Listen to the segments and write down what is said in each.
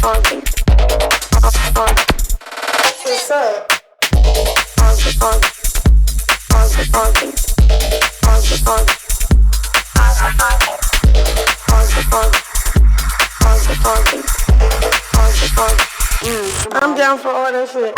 Funky. I'm down for all that shit.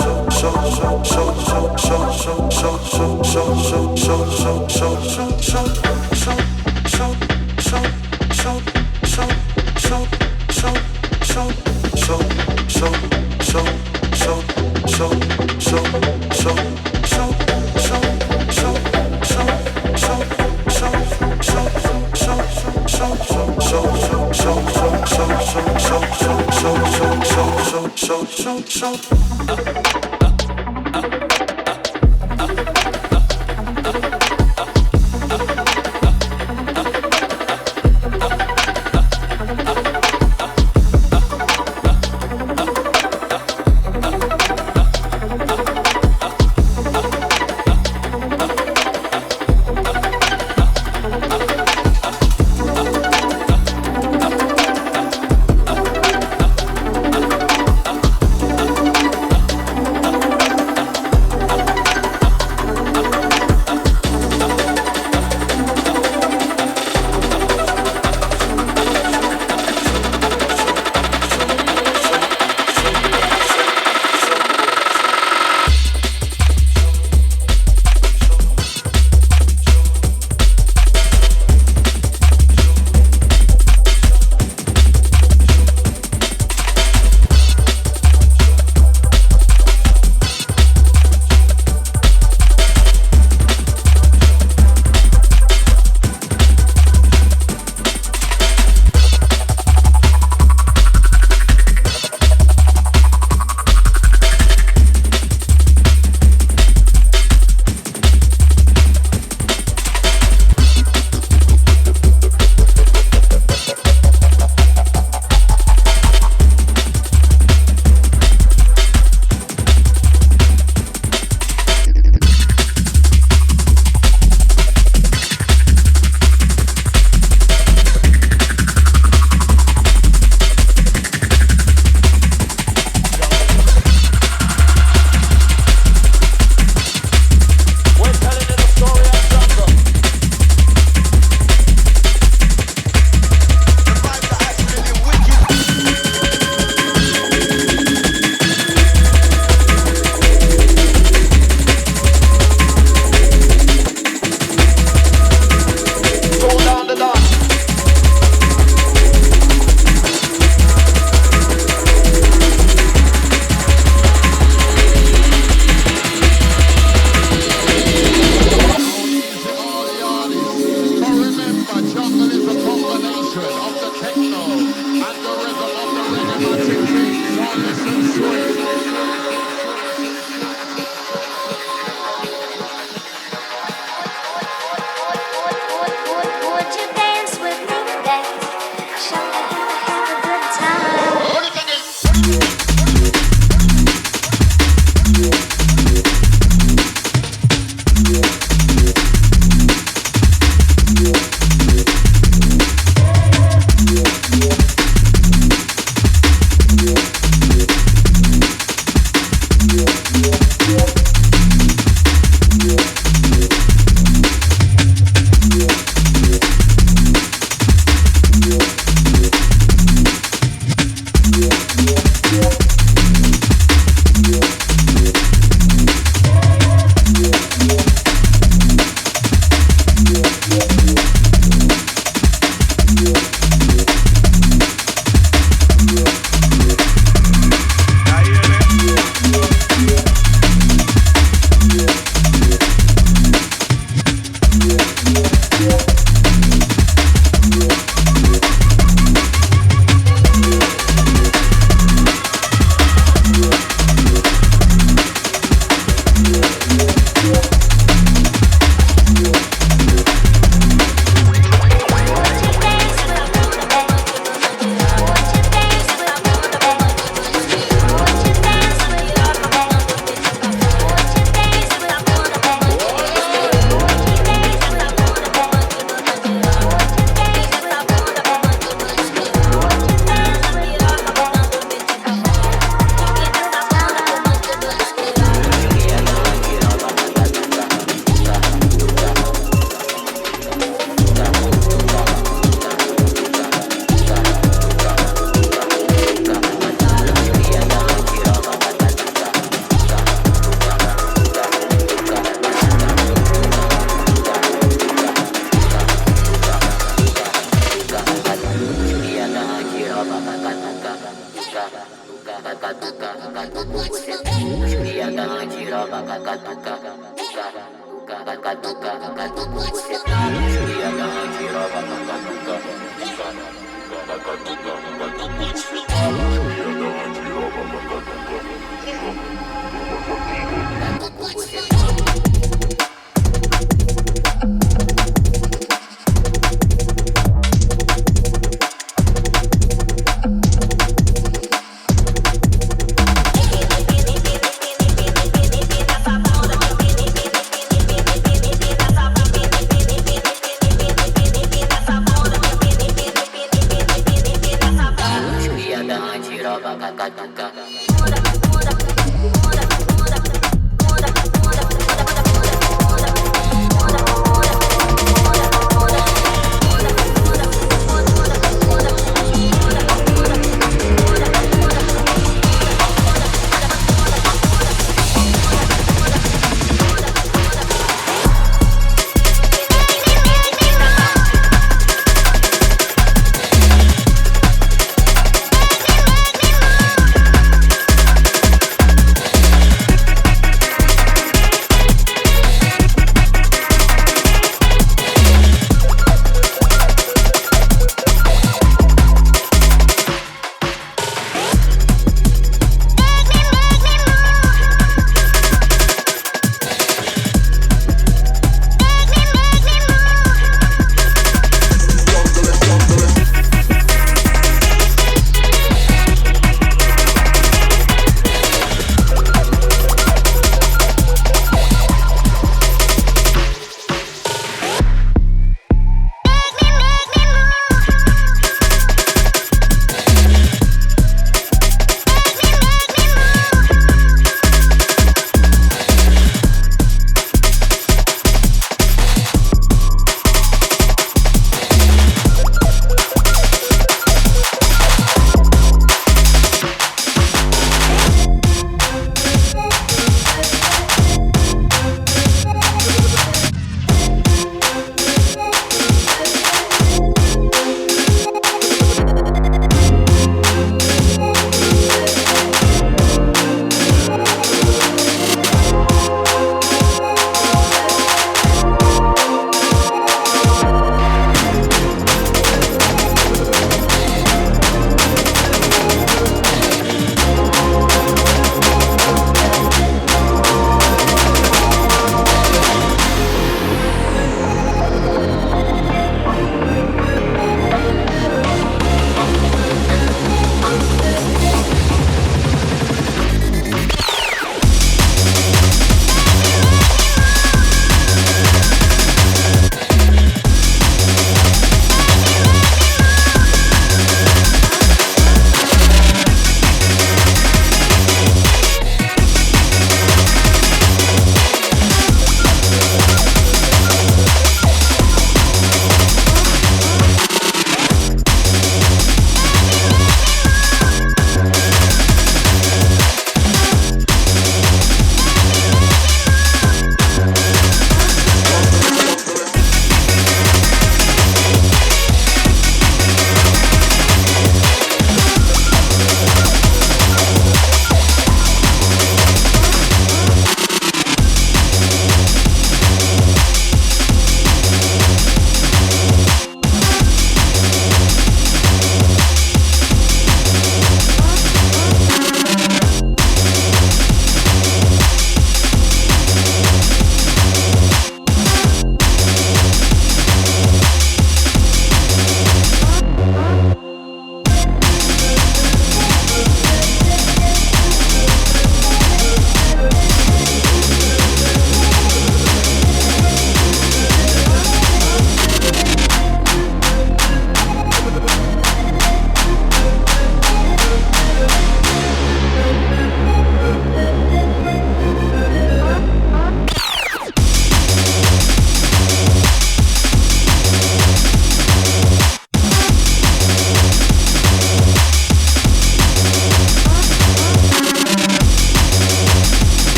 show.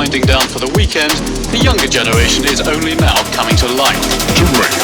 winding down for the weekend, the younger generation is only now coming to light. Terrain.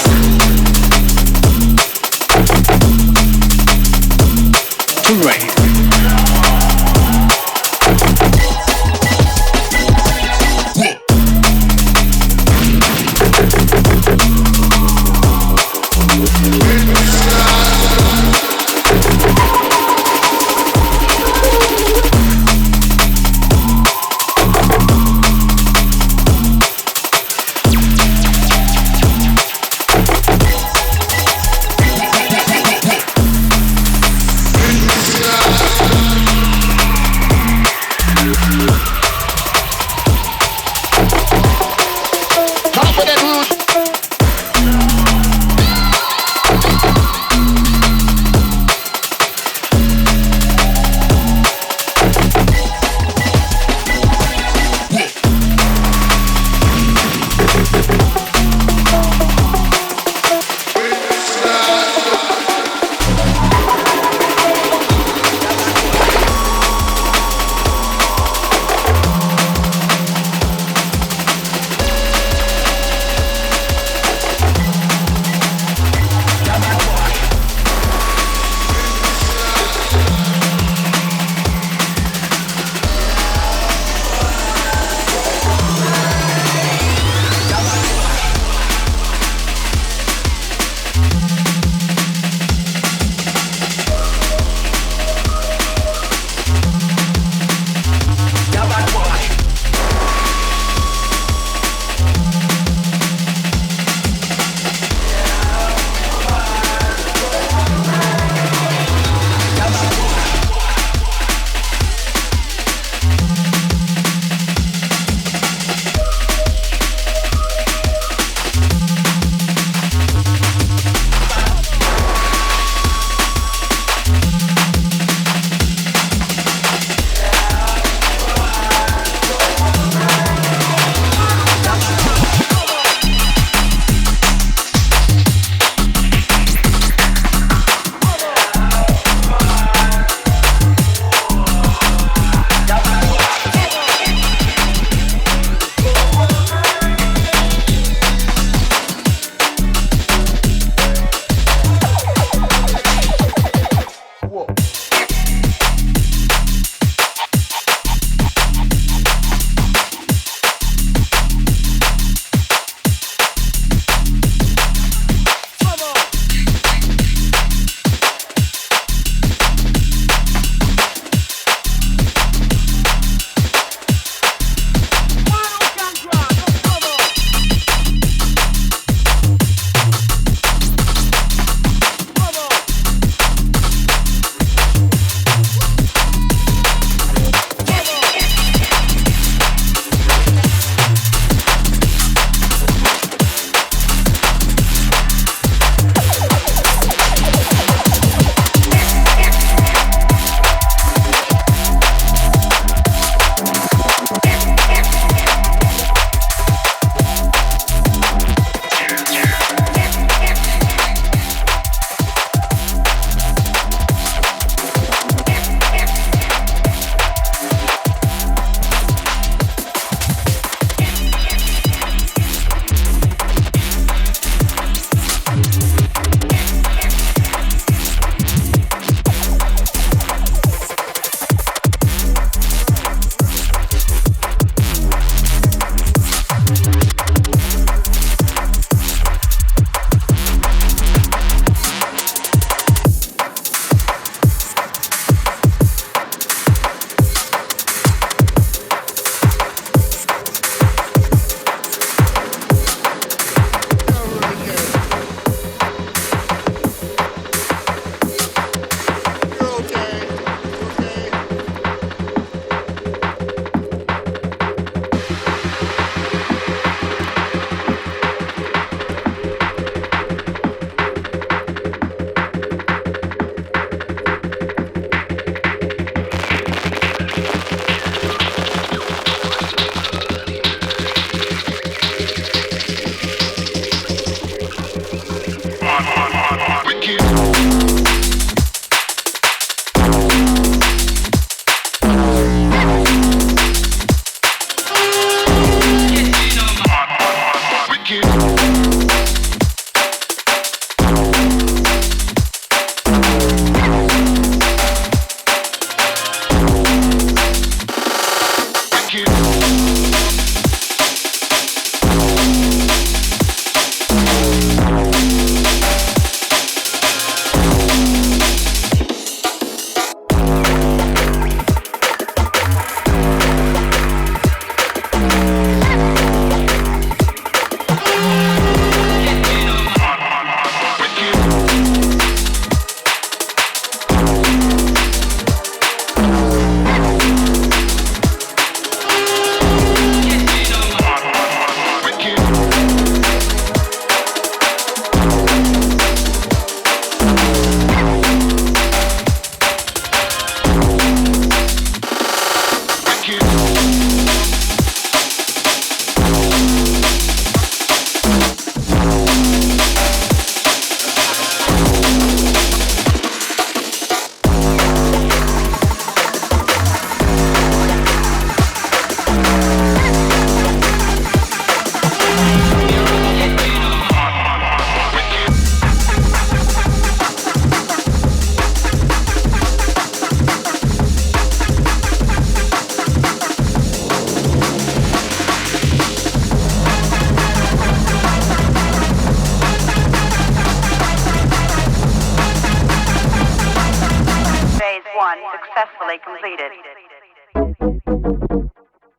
1 successfully completed.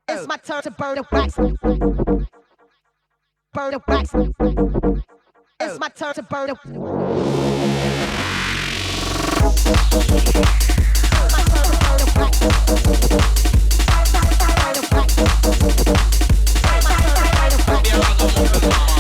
It's my turn to burn the wax. Burn the wax. It's my turn to burn the. It's my turn to burn the wax. Burn the wax. It's my turn to burn the wax.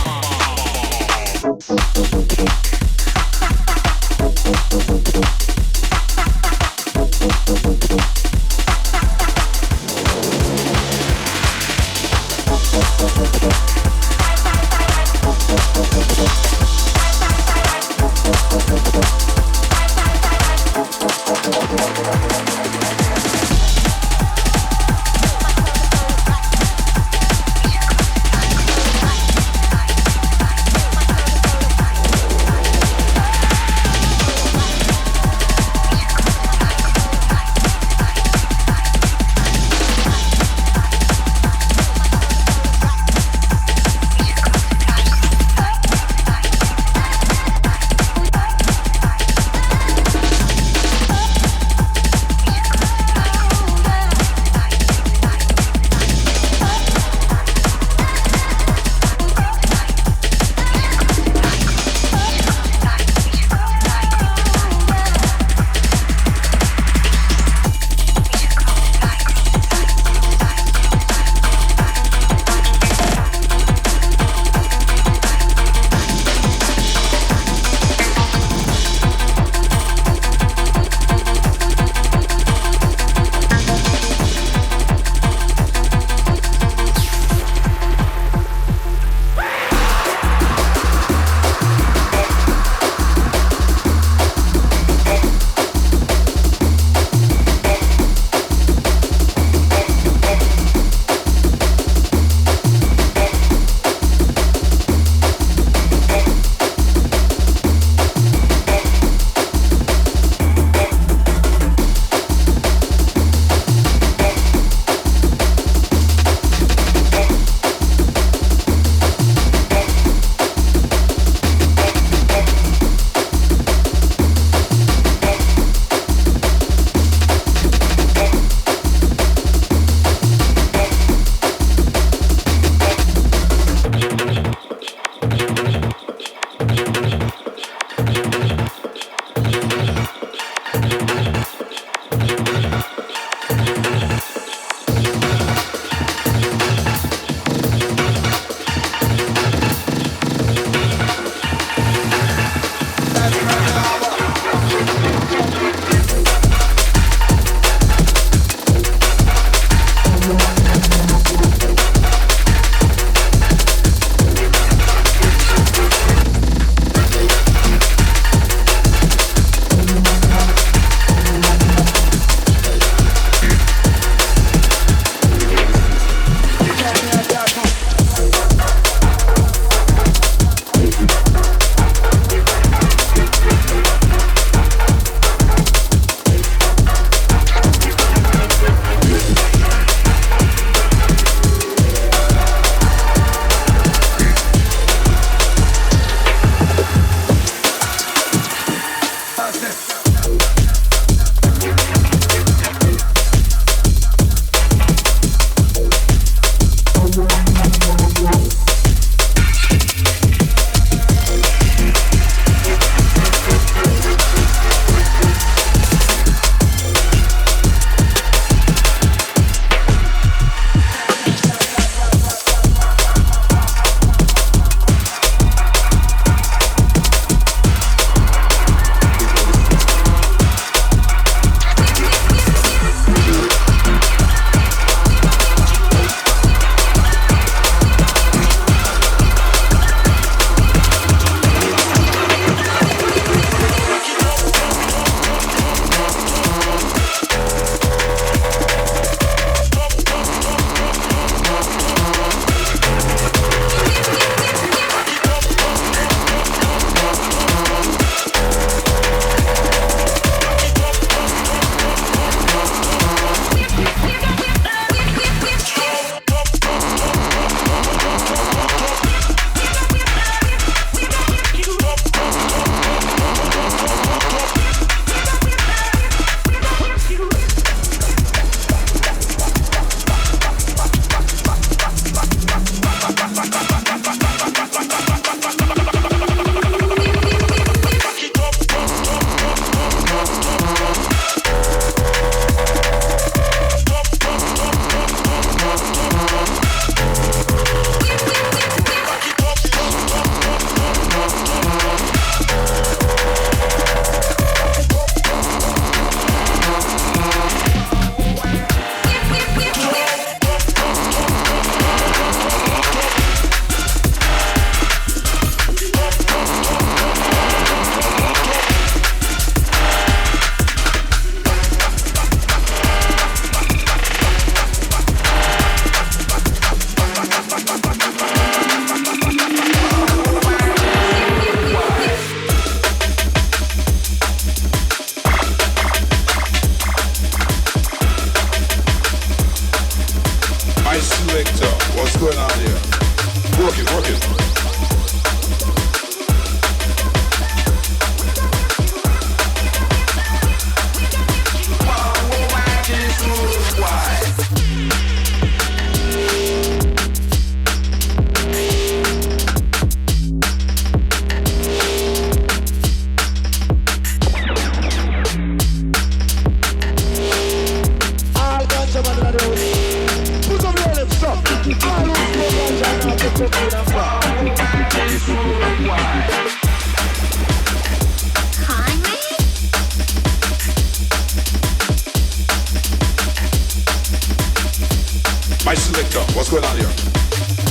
selector, what's going on here?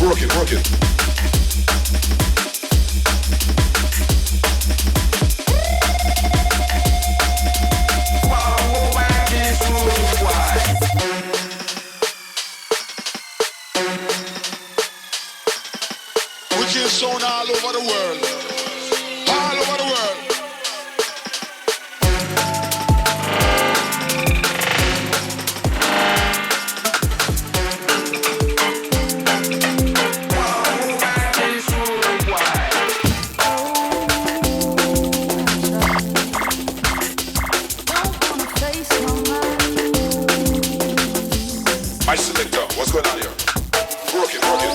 Work it, work it. Wicked sound all over the world. All over the world. My selector, what's going on here? Work it, work it.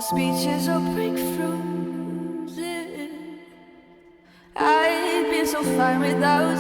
Speeches or breakthroughs. I've been so fine without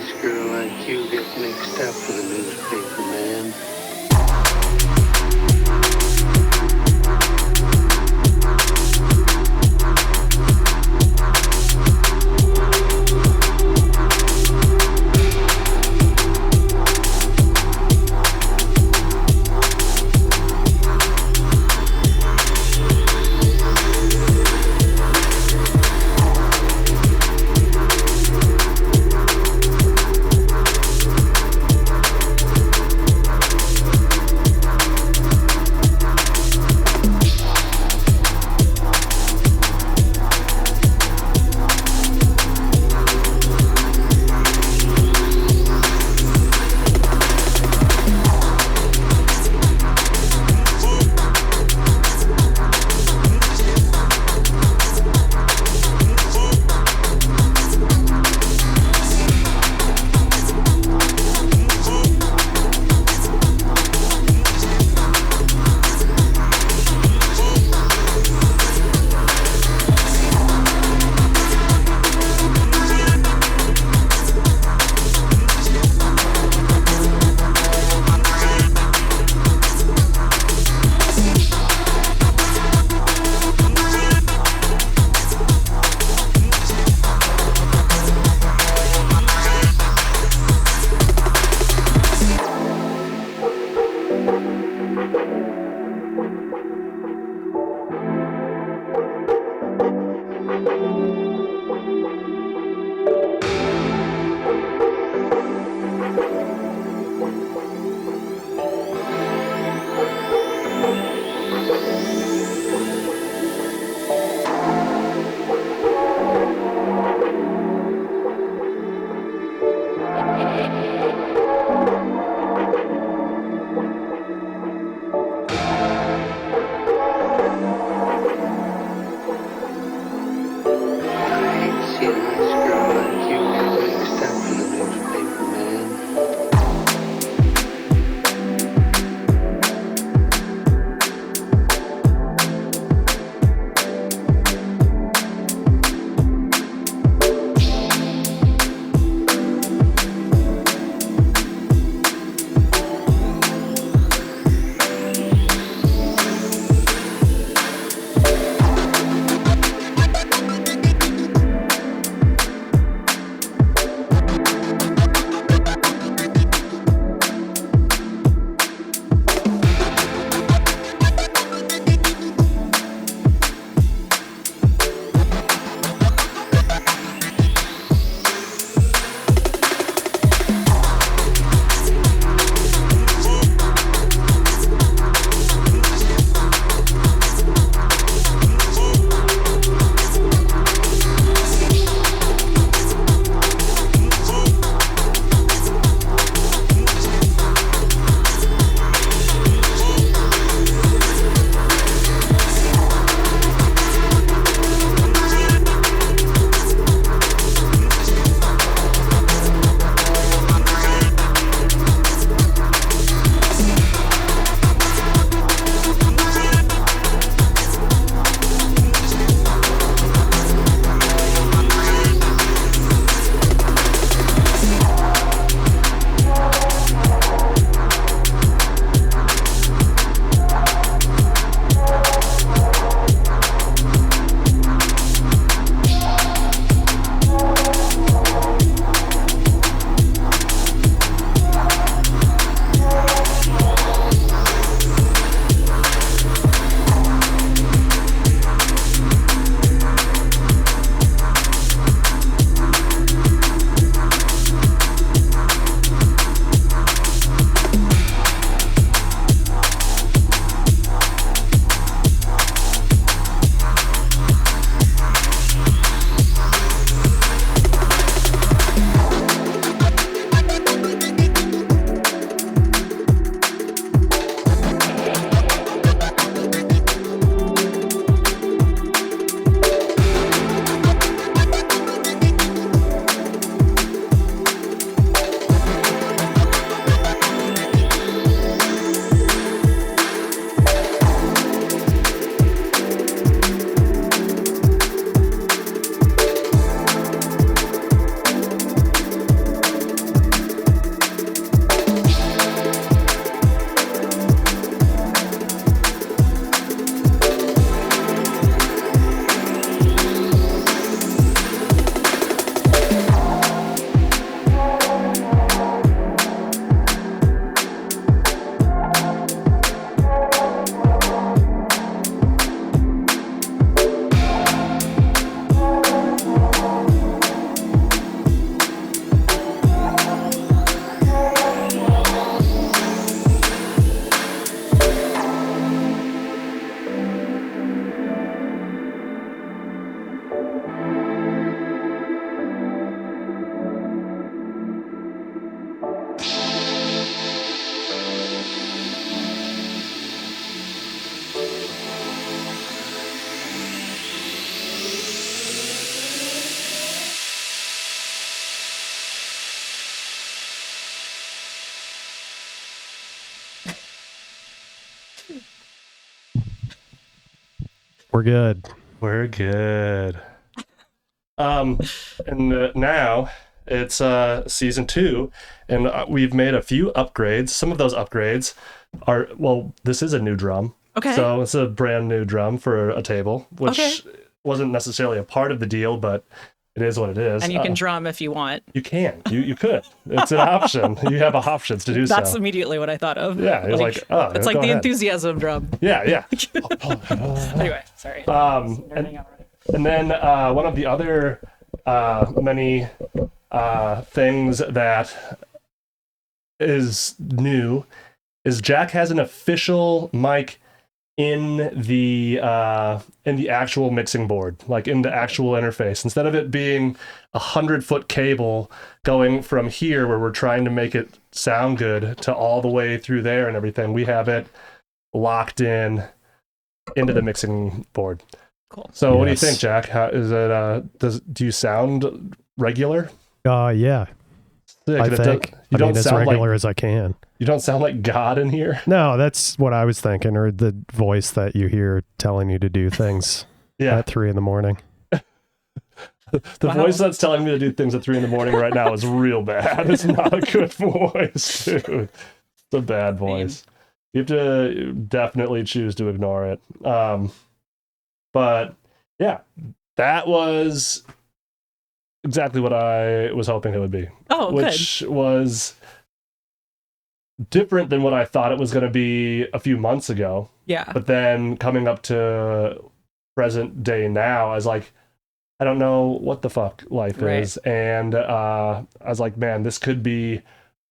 nice girl like you get mixed up with a newspaper man. We're good. We're good. And now it's season 2, and we've made a few upgrades. Some of those upgrades are, well, this is a new drum. Okay. So it's a brand new drum for a table, which wasn't necessarily a part of the deal, but it is what it is. And you can drum if you want. You can. You could. It's an option. You have options to do so. That's immediately what I thought of. Yeah, it's like oh, it's like the ahead. Enthusiasm drum. Yeah. Anyway, sorry. And then one of the other many things that is new is Jack has an official mic in the actual mixing board, like in the actual interface. Instead of it being 100-foot cable going from here where we're trying to make it sound good to all the way through there and everything, we have it locked in into the mixing board. Cool. So what do you think, Jack? How is it? Do you sound regular? Yeah. Sick. I think. You don't as sound regular like, as I can. You don't sound like God in here. No, that's what I was thinking, or the voice that you hear telling you to do things at 3 a.m. The voice that's telling me to do things at 3 a.m. right now is real bad. It's not a good voice, dude. It's a bad voice. You have to definitely choose to ignore it. But yeah, that was exactly what I was hoping it would be. Oh, which was different than what I thought it was going to be a few months ago. Yeah. But then coming up to present day now, I was like, I don't know what the fuck life is. And I was like, man, this could be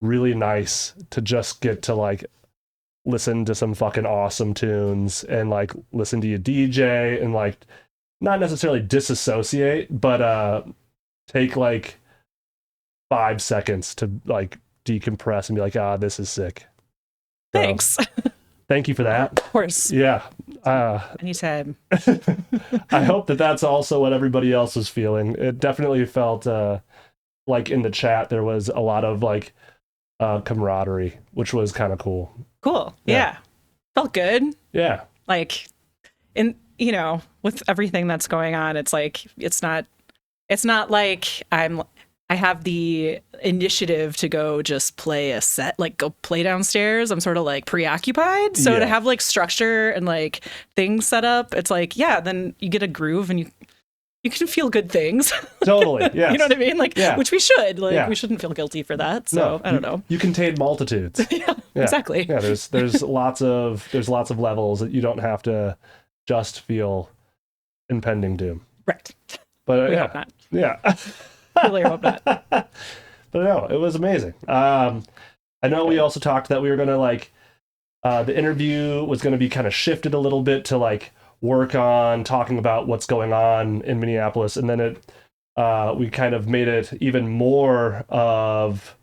really nice to just get to like listen to some fucking awesome tunes and like listen to your DJ and like not necessarily disassociate, but take like 5 seconds to like decompress and be like, this is sick. Thanks. So, thank you for that. Of course. Yeah. Anytime. I hope that that's also what everybody else was feeling. It definitely felt like in the chat there was a lot of like camaraderie, which was kind of cool. Cool. Yeah. Felt good. Yeah. Like, with everything that's going on, it's like it's not like I have the initiative to go just play a set, like go play downstairs. I'm sort of like preoccupied. So to have like structure and like things set up, it's like, then you get a groove and you can feel good things. Totally. Yeah. You know what I mean? Like, which we should. Like, we shouldn't feel guilty for that. So no, I don't know. You contain multitudes. Yeah, exactly. Yeah. There's lots of levels that you don't have to just feel impending doom. Right. But we hope not. Yeah. Really hope not. But no, it was amazing. I know we also talked that we were gonna like the interview was gonna be kind of shifted a little bit to like work on talking about what's going on in Minneapolis, and then we kind of made it even more of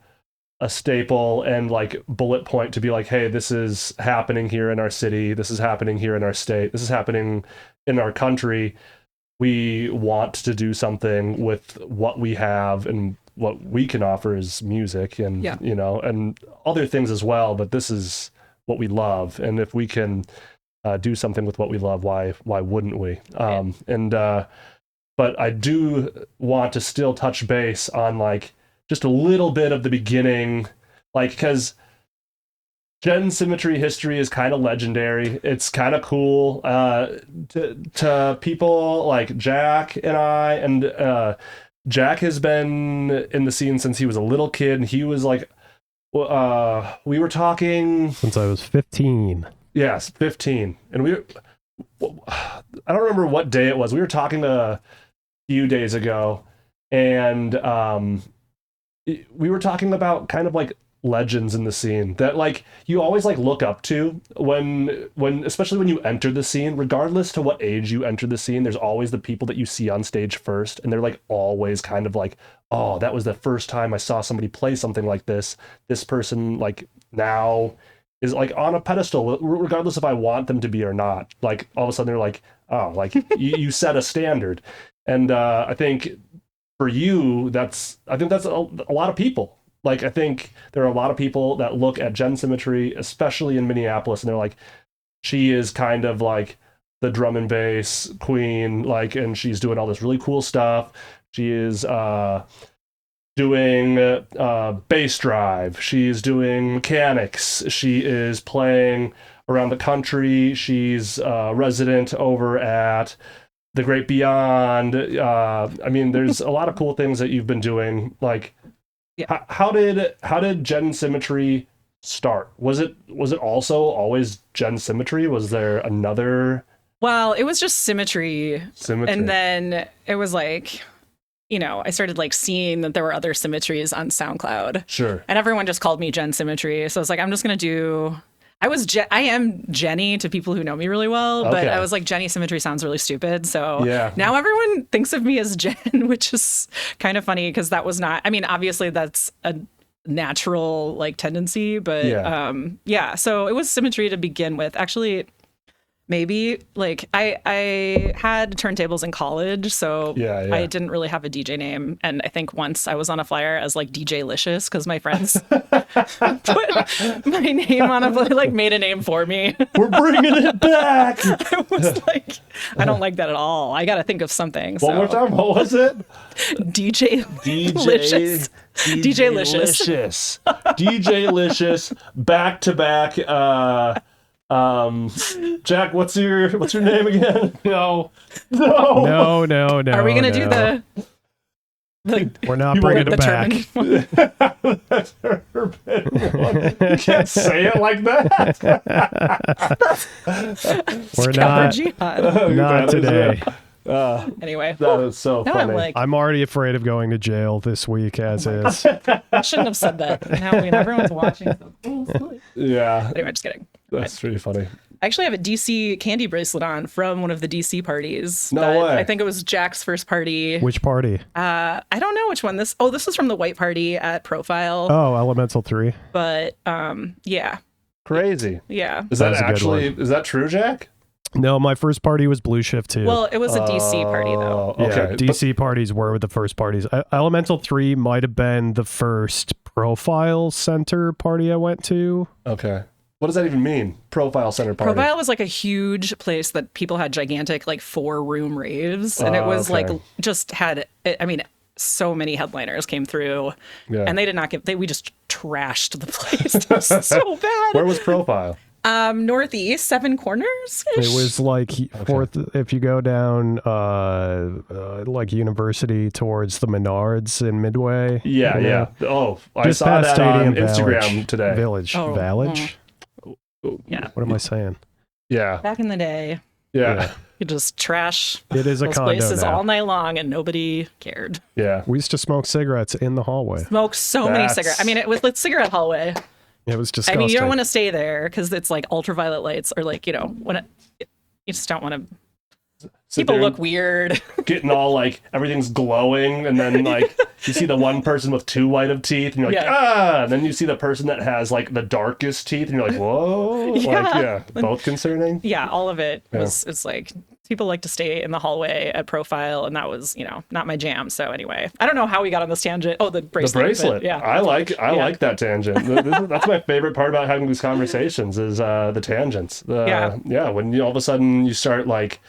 a staple and like bullet point to be like, hey, this is happening here in our city, this is happening here in our state, this is happening in our country. We want to do something with what we have, and what we can offer is music and and other things as well, but this is what we love, and if we can do something with what we love, why wouldn't we? But I do want to still touch base on like just a little bit of the beginning, like because JEN Symmetry history is kind of legendary. It's kind of cool to people like Jack and I, and Jack has been in the scene since he was a little kid, and he was like we were talking since I was 15. Yes, 15. And I don't remember what day it was. We were talking a few days ago, and we were talking about kind of like legends in the scene that like you always like look up to when especially when you enter the scene, regardless to what age you enter the scene. There's always the people that you see on stage first, and they're like always kind of like, oh, that was the first time I saw somebody play something like this person like now is like on a pedestal, regardless if I want them to be or not. Like all of a sudden they're like, oh, like you set a standard. And I think for you, that's a lot of people. Like, I think there are a lot of people that look at JEN Symmetry, especially in Minneapolis, and they're like, she is kind of like the drum and bass queen, like, and she's doing all this really cool stuff. She is doing bass drive. She's doing Mechanix. She is playing around the country. She's resident over at The Great Beyond. I mean, there's a lot of cool things that you've been doing. Like, how did Gen Symmetry start? Was it also always Gen Symmetry? Was there another? Well, it was just Symmetry. And then it was like, I started like seeing that there were other symmetries on SoundCloud. Sure. And everyone just called me Gen Symmetry. So I was like, I'm just going to do... I am Jenny to people who know me really well, but I was like, Jenny Symmetry sounds really stupid. So now everyone thinks of me as Jen, which is kind of funny because that was not... I mean, obviously that's a natural like tendency, but so it was Symmetry to begin with. Actually, maybe like I had turntables in college, so I didn't really have a DJ name, and I think once I was on a flyer as like DJ Licious because my friends put my name on a like made a name for me. We're bringing it back. I was like, I don't like that at all. I got to think of something. One more time. What was it? DJ Licious. DJ Licious. DJ Licious. Back to back. Jack, what's your name again? No. Are we gonna do the We're not bringing it back. You can't say it like that. We're not today. Anyway, that is so funny. I'm already afraid of going to jail this week as is. I shouldn't have said that. Now everyone's watching. Yeah. Anyway, just kidding. That's pretty funny. I actually have a DC candy bracelet on from one of the DC parties. No way. I think it was Jack's first party. Which party? I don't know which one this. Oh, this was from the white party at Profile. Oh, Elemental 3. But yeah. Crazy. Yeah. Is that true, Jack? No, my first party was Blue Shift 2. Well, it was a DC party though. Okay. DC parties were the first parties. Elemental 3 might have been the first Profile Center party I went to. Okay. What does that even mean? Profile Center party. Profile was like a huge place that people had gigantic like 4-room raves, and it was like just had. I mean, so many headliners came through, and they did not get. We just trashed the place. It was so bad. Where was Profile? Northeast, 7 Corners. It was like fourth. If you go down, like University towards the Menards in Midway. Yeah. Oh, I just saw past that on Stadium Instagram today. Village. Yeah. What am I saying? Yeah. Back in the day. Yeah. You just trash. It is a those condo places now. all night long, and nobody cared. Yeah. We used to smoke cigarettes in the hallway. Smoke so many cigarettes. I mean, it was like cigarette hallway. It was disgusting. I mean, you don't want to stay there because it's like ultraviolet lights, or like when you just don't want to. People look weird. Getting all like everything's glowing, and then like you see the one person with too white of teeth, and you're like, and then you see the person that has like the darkest teeth, and you're like, whoa, both concerning. Yeah, all of it was. It's like people like to stay in the hallway at Profile, and that was not my jam. So anyway, I don't know how we got on this tangent. Oh, the bracelet. The bracelet. Yeah, I like that tangent. That's my favorite part about having these conversations is the tangents. When you all of a sudden you start like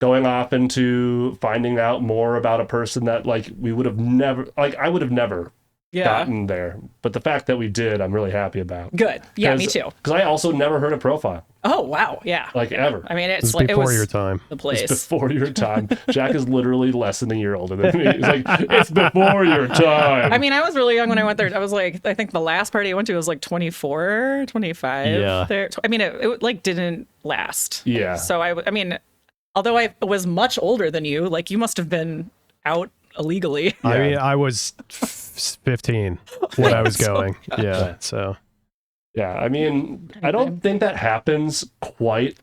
going off into finding out more about a person that like we would have never, like I would have never gotten there. But the fact that we did, I'm really happy about. Good. Yeah, me too. Because I also never heard of Profile. Oh, wow. Yeah. Like ever. I mean, it's like before your time. The place. It's before your time. Jack is literally less than a year older than me. He's like, it's before your time. I mean, I was really young when I went there. I was like, I think the last party I went to was like 24, 25. Yeah. There. I mean, it like didn't last. Yeah. So I mean, although I was much older than you, like you must have been out illegally. I mean, I was 15 when I was going. So. Yeah, I mean, I don't think that happens quite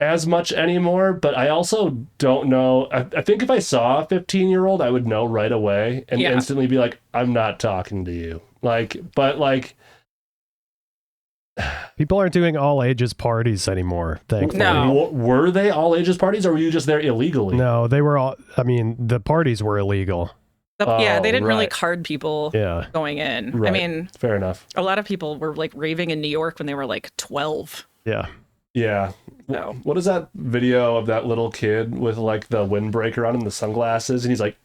as much anymore, but I also don't know. I think if I saw a 15-year-old, I would know right away and instantly be like, I'm not talking to you. People aren't doing all ages parties anymore, thankfully. No. Were they all ages parties, or were you just there illegally? No, they were all, I mean, the parties were illegal. They didn't really card people going in. Right. I mean, fair enough. A lot of people were like raving in New York when they were like 12. Yeah. Yeah. So What is that video of that little kid with like the windbreaker on and the sunglasses, and he's like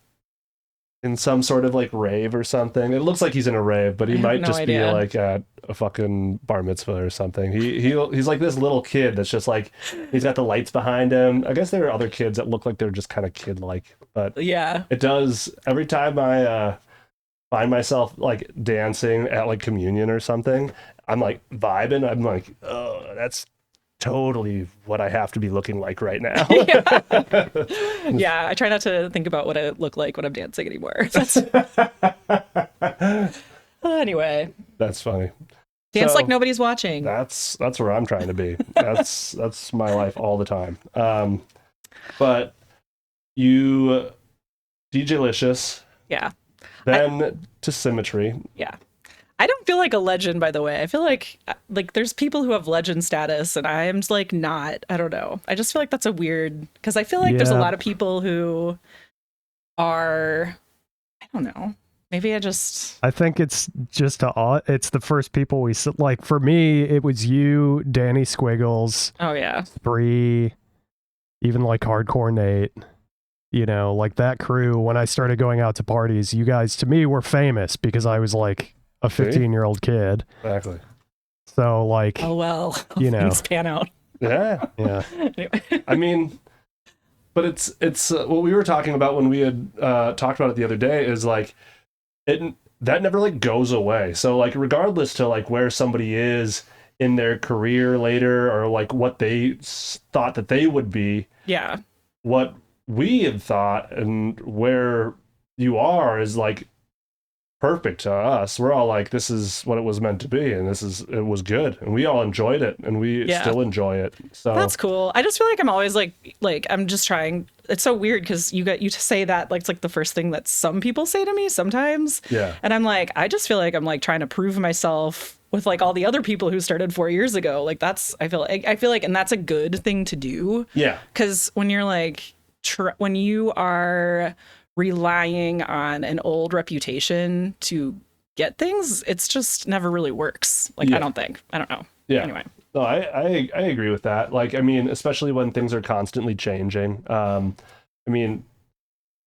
in some sort of like rave or something? It looks like he's in a rave, but he have might no just be idea. like at a fucking bar mitzvah or something. He's like this little kid that's just like, he's got the lights behind him. I guess there are other kids that look like they're just kind of kid-like, but yeah. it does every time I find myself like dancing at like communion or something. I'm like vibing. I'm like, oh, that's totally what I have to be looking like right now. Yeah, I try not to think about what I look like when I'm dancing anymore. Anyway, That's funny. dance So, like nobody's watching. That's where I'm trying to be. That's my life all the time. But you DJ-licious, Yeah. then to Symmetry. Yeah. I don't feel like a legend, by the way. I feel like there's people who have legend status, and I am like not. I don't know. I just feel like that's a weird, because I feel like there's a Yeah. lot of people who are, I don't know. Maybe I think it's just it's the first people we like. For me, it was you, Danny Squiggles, oh yeah, Bree, even like Hardcore Nate. You know, like that crew. When I started going out to parties, you guys to me were famous because I was like a 15-year-old kid. Exactly. oh So like, well, you know. things pan out. Yeah. yeah, Anyway. I mean, but it's what we were talking about when we had talked about it the other day is like that never like goes away. So like regardless to like where somebody is in their career later or like what they thought that they would be, Yeah, what we had thought and where you are is like perfect to us. We're all like, this is what it was meant to be, and it was good, and we all enjoyed it, and we Yeah. still enjoy it. So that's cool. I just feel like I'm always like I'm just trying. It's so weird because you to say that like it's like the first thing that some people say to me sometimes. Yeah. And I'm like, I just feel like I'm like trying to prove myself with like all the other people who started 4 years ago. Like I feel like, and that's a good thing to do. Yeah. Because when you're like, when you are relying on an old reputation to get things, it's just never really works. Like, Yeah. I don't know. Yeah. Anyway. No, I agree with that. Like, I mean, especially when things are constantly changing. I mean,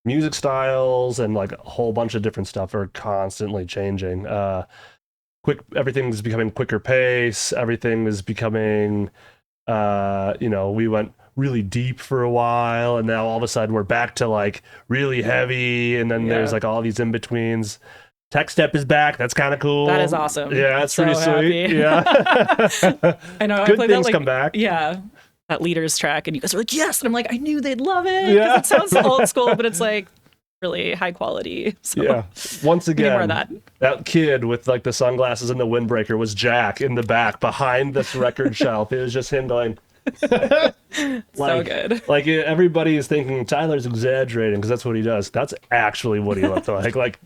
music styles and like a whole bunch of different stuff are constantly changing. Everything's becoming quicker pace. Everything is becoming, we went really deep for a while, and now all of a sudden we're back to like really heavy, and then there's like all these in betweens. Tech Step is back. That's kind of cool. That is awesome. Yeah, that's So pretty sweet. happy. Yeah. I know. Good I played things that, come back. Yeah. That Leaders track, and you guys are like, yes. And I'm like, I knew they'd love it. Yeah. It sounds old school, but it's like really high quality. So Yeah. Once we need more again, of that. that kid with like the sunglasses and the windbreaker was Jack in the back behind this record shelf. It was just him going. So good. Like everybody is thinking Tyler's exaggerating because that's what he does. That's actually what he looked like. Like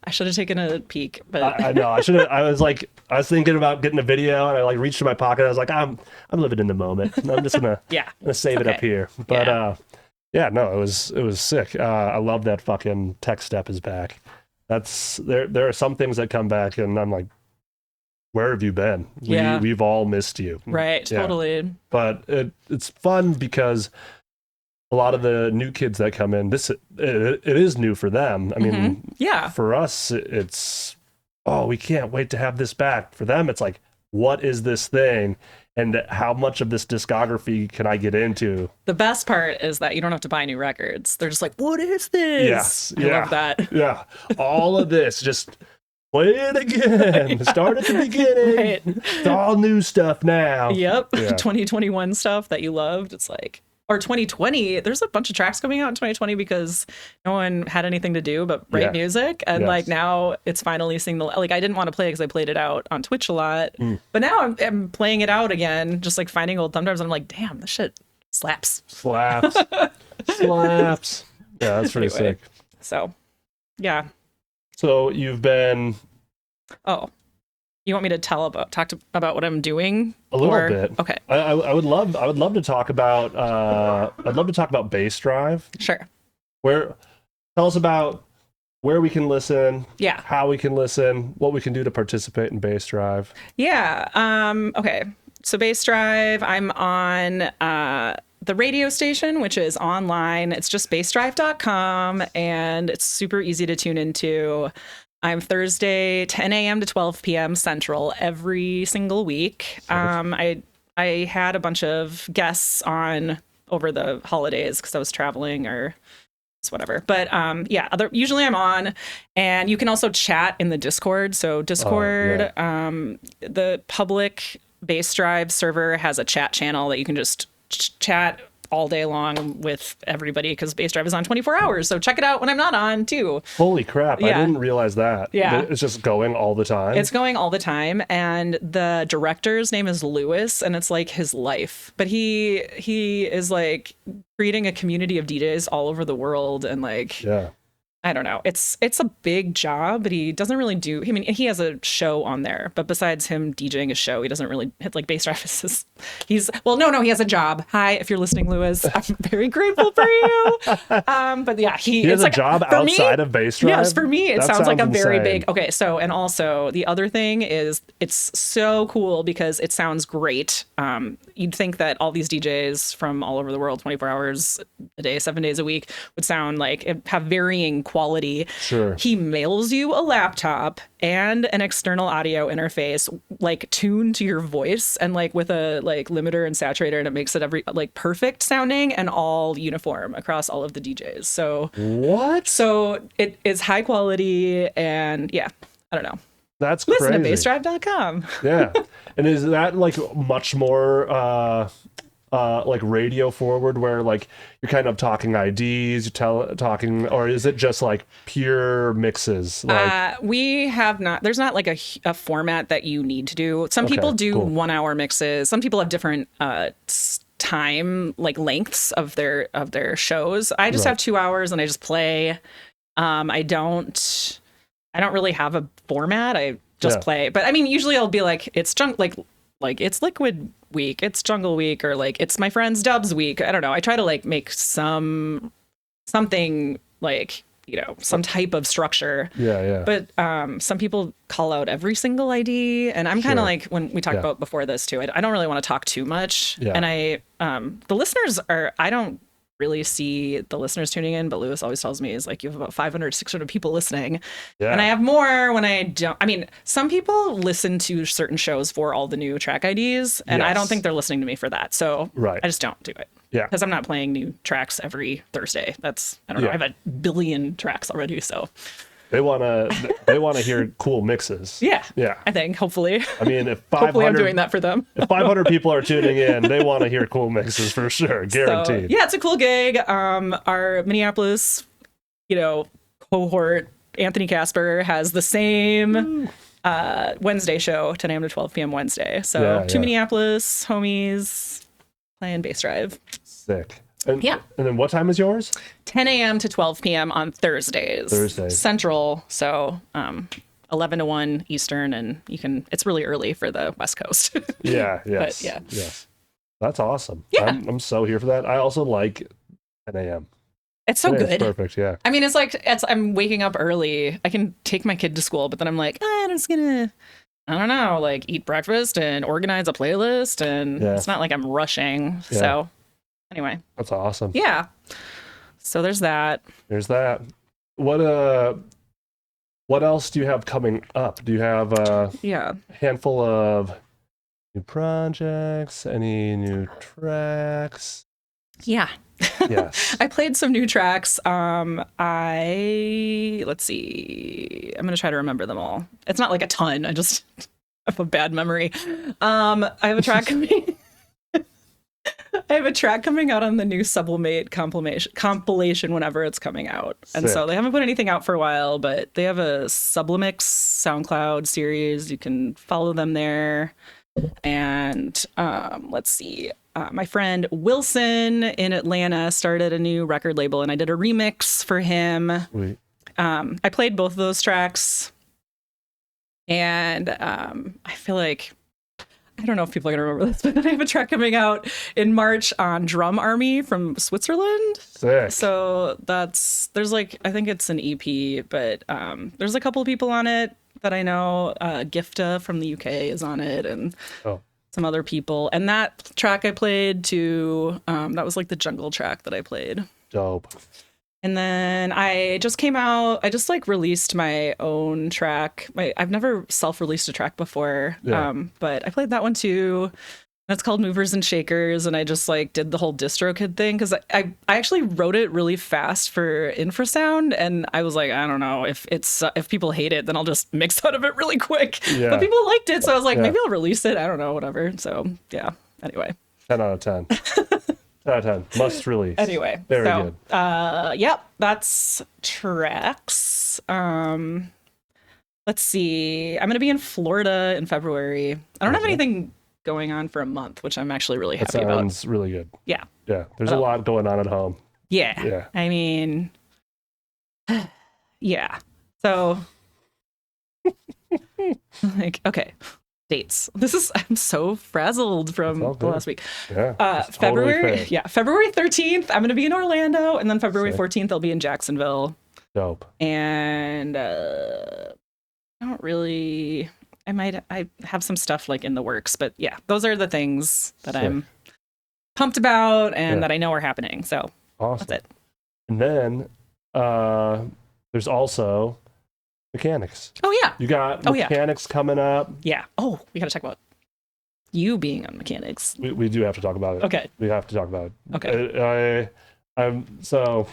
I should have taken a peek, but I know I should have. I was thinking about getting a video, and I like reached in my pocket. I was like, I'm living in the moment. I'm just gonna yeah. save it up Okay. here. But Yeah. yeah, no, it was sick. I love that fucking Tech Step is back. That's there are some things that come back, and I'm like, where have you been? Yeah. We've all missed you. Right. Yeah. Totally. But it's fun because a lot of the new kids that come in, it is new for them. I mean, Yeah. for us, it's, oh, we can't wait to have this back. For them, it's like, what is this thing? And how much of this discography can I get into? The best part is that you don't have to buy new records. They're just like, what is this? Yes. I love that. Yeah. All of this, just play it again. Start at the beginning. Right. It's all new stuff now. Yep. Yeah. 2021 stuff that you loved. It's like, or 2020. There's a bunch of tracks coming out in 2020 because no one had anything to do but write Yeah. music. And Yes. like now it's finally seeing the, like, I didn't want to play it because I played it out on Twitch a lot. Mm. But now I'm playing it out again, just like finding old thumb drives. And I'm like, damn, this shit slaps. Slaps. Slaps. Yeah, that's pretty Anyway. sick. So, yeah. So you've been Oh, you want me to talk about what I'm doing? a little Or- bit. Okay, I would love to talk about Bass Drive. sure. Tell us about where we can listen, Yeah. how we can listen, what we can do to participate in Bass Drive. Yeah. Okay. So Bass Drive, I'm on the radio station, which is online. It's just bassdrive.com, and it's super easy to tune into. I'm Thursday, 10 a.m. to 12 p.m. Central every single week. I had a bunch of guests on over the holidays because I was traveling or whatever. But usually I'm on, and you can also chat in the Discord. So Discord, the public Bass Drive server has a chat channel that you can just chat all day long with everybody, because Bass Drive is on 24 hours. So check it out when I'm not on too. Holy crap. I didn't realize that. Yeah. It's just going all the time. It's going all the time. And the director's name is Lewis, and it's like his life. But he is like creating a community of DJs all over the world, and like, I don't know. It's a big job, but he doesn't really do. I mean, he has a show on there, but besides him DJing a show, he doesn't really hit like Bass Drive. He has a job. Hi, if you're listening, Lewis, I'm very grateful for you. But yeah, he has a job outside of Bass Drive. Yes, for me, it sounds like a very insane. big. Okay, so and also the other thing is it's so cool because it sounds great. You'd think that all these DJs from all over the world, 24 hours a day, 7 days a week, would sound like have varying quality. Sure. He mails you a laptop and an external audio interface, like tuned to your voice and like with a like limiter and saturator, and it makes it perfect sounding and all uniform across all of the DJs. So what? So it is high quality, and yeah, I don't know. That's Listen crazy. to bassdrive.com. Yeah. And is that like much more like radio forward, where like you're kind of talking IDs, talking, or is it just like pure mixes? Like we have not. There's not like a format that you need to do. Some people do 1 hour mixes. Some people have different time like lengths of their shows. I just have 2 hours and I just play. I don't really have a format. I just play. But I mean, usually I'll be like, it's like it's Liquid week, it's Jungle week, or like it's my friend's Dubs week. I don't know. I try to like make something like, you know, some type of structure. Yeah. But some people call out every single ID, and I'm kind of like, when we talked about before this too, I don't really want to talk too much. Yeah. And the listeners I don't really see the listeners tuning in, but Lewis always tells me is like, you have about 500, 600 people listening. Yeah. And I have more when I don't. I mean, some people listen to certain shows for all the new track IDs, and I don't think they're listening to me for that. So I just don't do it. Yeah. Because I'm not playing new tracks every Thursday. That's, I don't know, I have a billion tracks already, so. They wanna hear cool mixes. Yeah. I think, hopefully. I mean, if 500, hopefully I'm doing that for them. If 500 people are tuning in, they want to hear cool mixes for sure, guaranteed. So, yeah, it's a cool gig. Our Minneapolis, cohort, Anthony Casper, has the same Wednesday show, 10 a.m. to 12 p.m. Wednesday. So two Minneapolis homies playing Bass Drive. Sick. And then what time is yours? 10 a.m. to 12 p.m. on Thursdays. Central. So 11 to 1 Eastern, and it's really early for the West Coast. Yes. That's awesome. Yeah. I'm so here for that. I also like 10 a.m. It's so good. It's perfect, yeah. I mean, I'm waking up early. I can take my kid to school, but then I'm like, I'm just gonna, I don't know, like eat breakfast and organize a playlist, and it's not like I'm rushing. Yeah. So anyway. That's awesome. Yeah. So there's that. What else do you have coming up? Do you have a handful of new projects? Any new tracks? Yeah. Yes. I played some new tracks. Let's see. I'm going to try to remember them all. It's not like a ton. I just have a bad memory. I have a track coming. I have a track coming out on the new Sublimate compilation whenever it's coming out. And so they haven't put anything out for a while, but they have a Sublimix SoundCloud series. You can follow them there. And let's see. My friend Wilson in Atlanta started a new record label, and I did a remix for him. I played both of those tracks. And I feel like, I don't know if people are going to remember this, but I have a track coming out in March on Drum Army from Switzerland. Sick. So there's like, I think it's an EP, but there's a couple of people on it that I know. Gifta from the UK is on it. And some other people. And that track I played to, that was like the jungle track that I played. Dope. And then I just like released my own track. I've never self-released a track before, but I played that one too. That's called Movers and Shakers, and I just like did the whole DistroKid thing because I actually wrote it really fast for infrasound, and I was like, I don't know if people hate it, then I'll just mix out of it really quick. Yeah. But people liked it, so I was like, maybe I'll release it. I don't know, whatever. So yeah. Anyway. 10 out of 10. 10 out of 10. Must release. Anyway. Very good. Yep, that's tracks. Let's see. I'm gonna be in Florida in February. I don't have anything going on for a month, which I'm actually really happy about. Sounds really good. Yeah. Yeah. There's a lot going on at home. Yeah. Yeah. I mean, yeah. So, like, okay. Dates. I'm so frazzled from the last week. Yeah. February. Yeah. February 13th, I'm going to be in Orlando. And then February 14th, I'll be in Jacksonville. Dope. And I don't really. I have some stuff like in the works, but yeah, those are the things that I'm pumped about and that I know are happening. So awesome. That's it. And then there's also Mechanix. Oh yeah. You got Mechanix coming up. Yeah. Oh, we got to talk about you being on Mechanix. We do have to talk about it. Okay. We have to talk about it. Okay. I'm so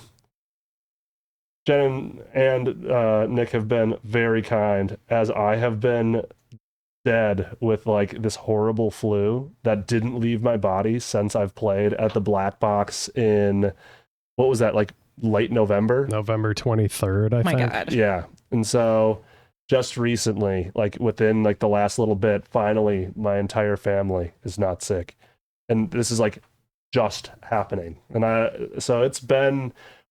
Jen and Nick have been very kind, as I have been dead with like this horrible flu that didn't leave my body since I've played at the Black Box in, what was that, like late November 23rd, I think. My God. Yeah. And so just recently, like within like the last little bit, finally my entire family is not sick, and this is like just happening. And so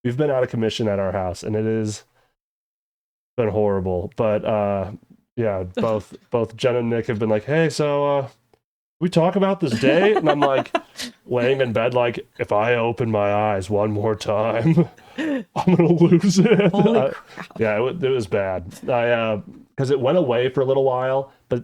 we've been out of commission at our house, and it has been horrible. But yeah, both Jen and Nick have been like, hey, so we talk about this day? And I'm like laying in bed like, if I open my eyes one more time, I'm gonna lose it. Holy crap. Yeah, it was bad. Because it went away for a little while, but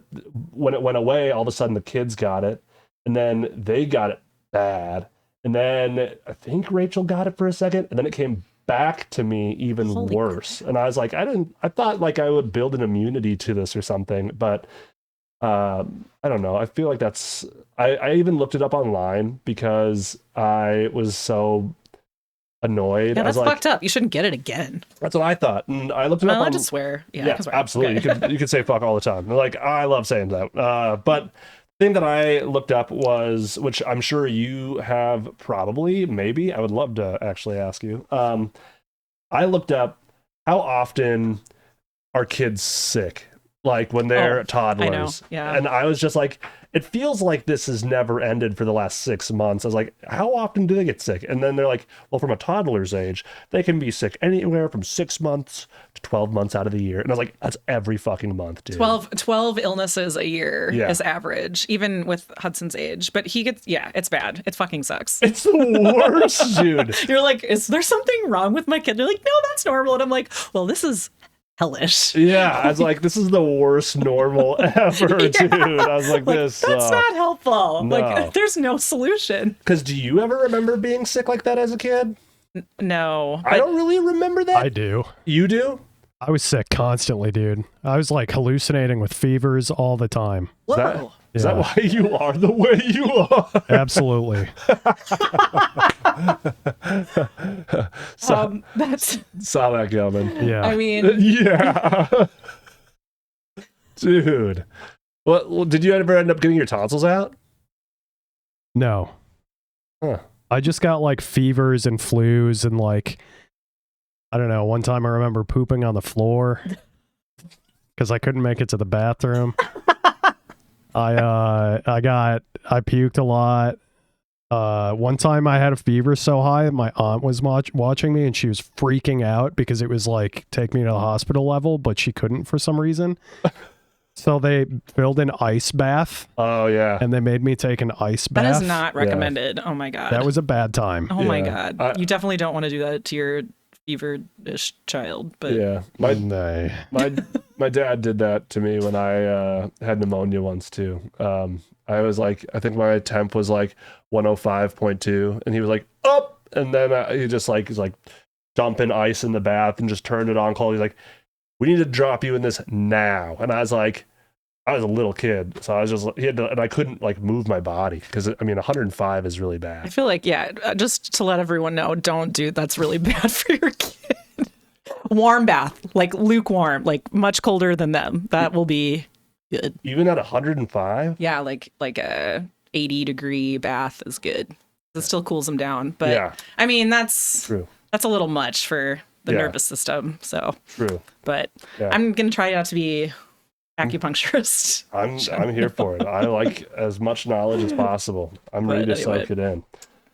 when it went away, all of a sudden the kids got it, and then they got it bad, and then I think Rachel got it for a second, and then it came back to me even Holy worse. And I was like, I thought like I would build an immunity to this or something, but I don't know. I feel like I even looked it up online because I was so annoyed. Yeah, that's I was fucked up. You shouldn't get it again. That's what I thought. And I looked it up I just swear. Yeah, I can swear. absolutely. Okay. You could say fuck all the time. Like, I love saying that. But thing that I looked up was, which I'm sure you have probably, maybe, I would love to actually ask you. I looked up how often are kids sick, like when they're toddlers. I know. Yeah. And I was just like, it feels like this has never ended for the last 6 months. I was like, how often do they get sick? And then they're like, well, from a toddler's age, they can be sick anywhere from 6 months to 12 months out of the year. And I was like, that's every fucking month, dude. 12 illnesses a year is average, even with Hudson's age. But he gets, it's bad. It fucking sucks. It's the worst, dude. You're like, is there something wrong with my kid? They're like, no, that's normal. And I'm like, well, this is hellish. Yeah, I was like, this is the worst normal ever, dude. I was like, this that's not helpful. No. Like, there's no solution. Because do you ever remember being sick like that as a kid? No. I don't really remember that. I do. You do? I was sick constantly, dude. I was like hallucinating with fevers all the time. Whoa. Is that why you are the way you are? Absolutely. Saw that coming. Yeah. I mean, Yeah. Dude. Well, did you ever end up getting your tonsils out? No. Huh. I just got like fevers and flus and like, I don't know. One time I remember pooping on the floor because I couldn't make it to the bathroom. I puked a lot. One time I had a fever so high, my aunt was watching me and she was freaking out because it was like, take me to the hospital level, but she couldn't for some reason. So they filled an ice bath. Oh, yeah. And they made me take an ice bath. that is not recommended. Oh my God. That was a bad time. Oh my God. You definitely don't want to do that to your fever-ish child, but Yeah, my dad did that to me when I had pneumonia once too. I was like, I think my temp was like 105.2, and he was like, up, and then he just like he's like dumping ice in the bath and just turned it on cold. He's like, we need to drop you in this now, and I was like, I was a little kid, so I was just and I couldn't like move my body because I mean 105 is really I bad. feel like, yeah, just to let everyone know, don't do that's really bad for your kid. Warm bath, like lukewarm, like much colder than them. That will be good. Even at 105? Yeah, like a 80-degree bath is good. It still cools them down, but Yeah. I mean that's True. That's a little much for the Yeah. nervous system. So True. but Yeah. I'm gonna try not to be acupuncturist. I'm here for it. I like as much knowledge as possible. I'm But ready to anyway. soak it in.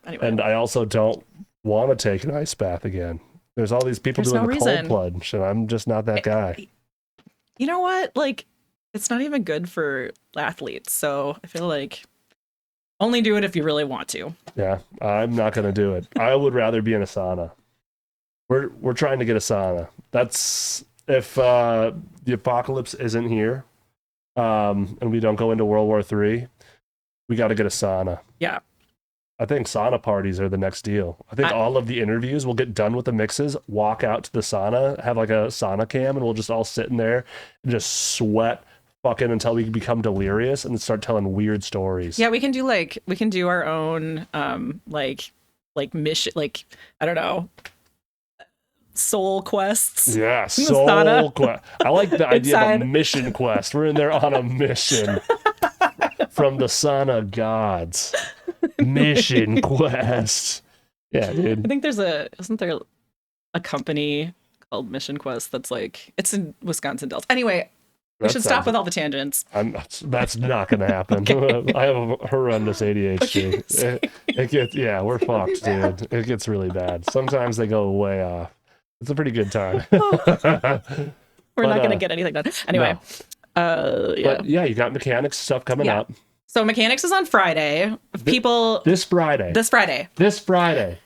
Anyway, And I also don't want to take an ice bath again. There's all these people There's doing no the reason. cold plunge, and I'm just not that guy. you know what? Like, it's not even good for athletes. So I feel like only do it if you really want to. Yeah, I'm not gonna do it. I would rather be in a sauna. We're trying to get a sauna. That's if the apocalypse isn't here, and we don't go into World War III, we got to get a sauna. Yeah. I think sauna parties are the next deal. I think all of the interviews will get done with the mixes, walk out to the sauna, have like a sauna cam, and we'll just all sit in there and just sweat fucking until we become delirious and start telling weird stories. Yeah, we can do our own like mission, like, I don't know, soul quests. Yeah, the soul sauna. quest. I like the idea of a Inside. mission quest. We're in there on a mission from the sauna gods. Mission quest. Yeah, I dude. think isn't there a company called Mission Quest that's like, it's in Wisconsin Dells. Anyway, we That should stop sounds- with all the tangents. That's not going to happen. I have a horrendous ADHD. It gets, yeah, we're fucked, dude. It gets really bad. Sometimes they go way off. It's a pretty good time. We're not going to get anything done. Anyway, yeah. But yeah, you got Mechanix stuff coming Yeah. up. So Mechanix is on Friday. People This Friday. this Friday. This Friday.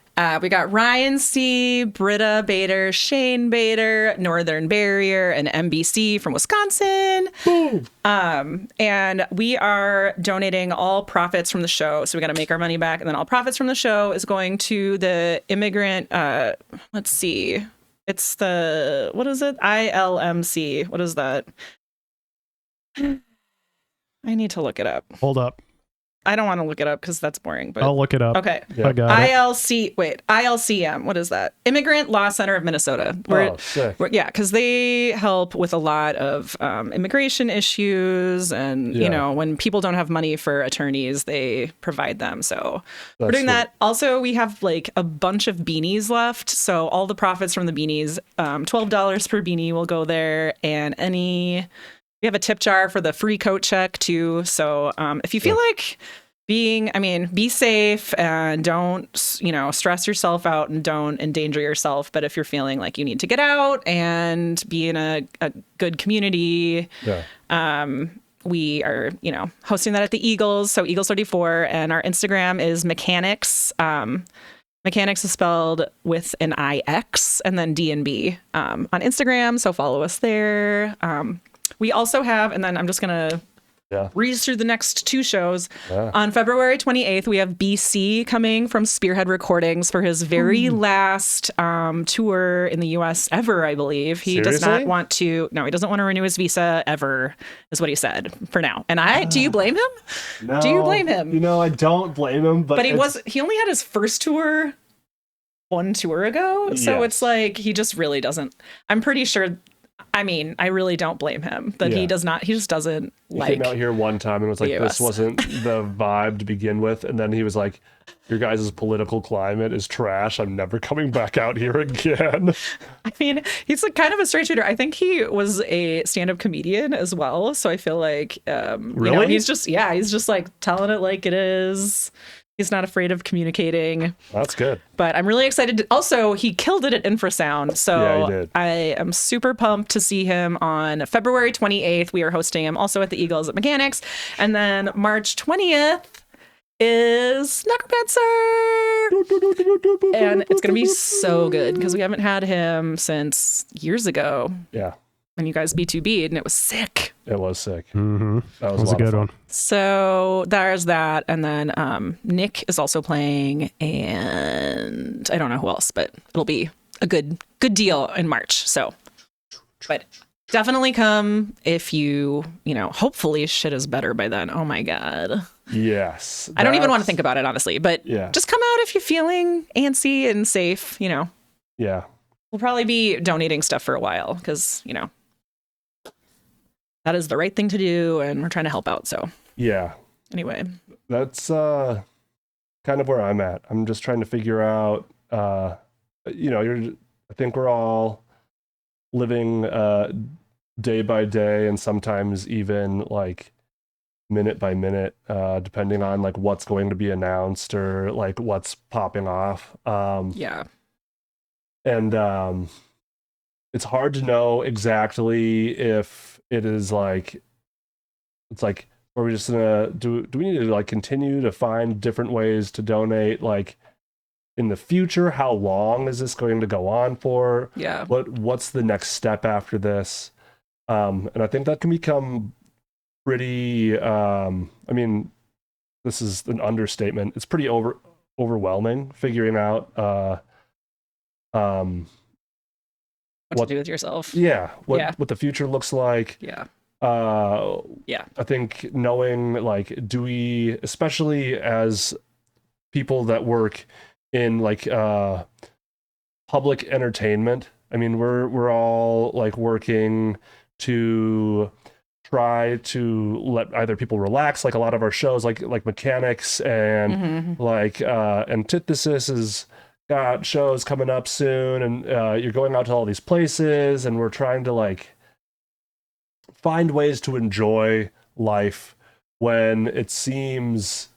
We got Ryan C, Britta Bader, Shane Bader, Northern Barrier, and MBC from Wisconsin. Boom. And we are donating all profits from the show. So we got to make our money back. And then all profits from the show is going to the immigrant, let's see. It's the, what is it? ILMC. What is that? I need to look it up. Hold up. I don't want to look it up because that's boring. But I'll look it up. okay. I got it. ILCM. What is that? Immigrant Law Center of Minnesota. Sick. Yeah, because they help with a lot of immigration issues, and Yeah. you know, when people don't have money for attorneys, they provide them. So we're That's doing that. Also, we have like a bunch of beanies left, so all the profits from the beanies, $12 per beanie will go there, and we have a tip jar for the free coat check too. So if you feel like be safe and don't, stress yourself out and don't endanger yourself. But if you're feeling like you need to get out and be in a good community, we are, hosting that at the Eagles. So Eagles 34, and our Instagram is Mechanix. Mechanix is spelled with an IX and then DNB on Instagram. So follow us there. We also have, and then I'm just going to breeze through the next two shows. Yeah. On February 28th, we have BC coming from Spearhead Recordings for his very last tour in the U.S. ever, I believe. He does not want to, he doesn't want to renew his visa ever, is what he said for now. And do you blame him? No, Do you blame him? I don't blame him. But he only had his first tour one tour ago. So Yes. it's like, he just really doesn't, I'm pretty sure. I mean, I really don't blame him, but he just doesn't He like. came out here one time and was like, the this US. wasn't the vibe to begin with. And then he was like, your guys' political climate is trash. I'm never coming back out here again. I mean, he's like kind of a straight shooter. I think he was a stand-up comedian as well. So I feel like, Really? he's just like telling it like it is. He's not afraid of communicating. That's good. But I'm really excited. Also, he killed it at Infrasound. So Yeah, he did. I am super pumped to see him on February 28th. We are hosting him also at the Eagles at Mechanix. And then March 20th, is Necromancer. And it's going to be so good because we haven't had him since years ago. Yeah. When you guys B2B'd, and it was sick. It was sick. Mm-hmm. That was a good one. So there's that. And then Nick is also playing, and I don't know who else, but it'll be a good deal in March. So, but definitely come if you know, hopefully shit is better by then. Oh my God. Yes. I don't even want to think about it, honestly, but yeah. Just come out if you're feeling antsy and safe, you know. Yeah. We'll probably be donating stuff for a while because, you know, that is the right thing to do, and we're trying to help out. So yeah. Anyway, that's kind of where I'm at. I'm just trying to figure out. You know, I think we're all living day by day, and sometimes even like minute by minute, depending on like what's going to be announced or like what's popping off. yeah. And it's hard to know exactly if it is like, it's like, are we just gonna do we need to like continue to find different ways to donate, like in the future? How long is this going to go on for? Yeah. What's the next step after this? And I think that can become pretty I mean, this is an understatement. It's pretty overwhelming figuring out what to do with yourself. Yeah. What the future looks like. Yeah. Yeah. I think knowing, like, do we, especially as people that work in like public entertainment, I mean, we're all like working to try to let either people relax, like a lot of our shows, like Mechanix and like Antithesis is got shows coming up soon, and you're going out to all these places, and we're trying to like find ways to enjoy life when it seems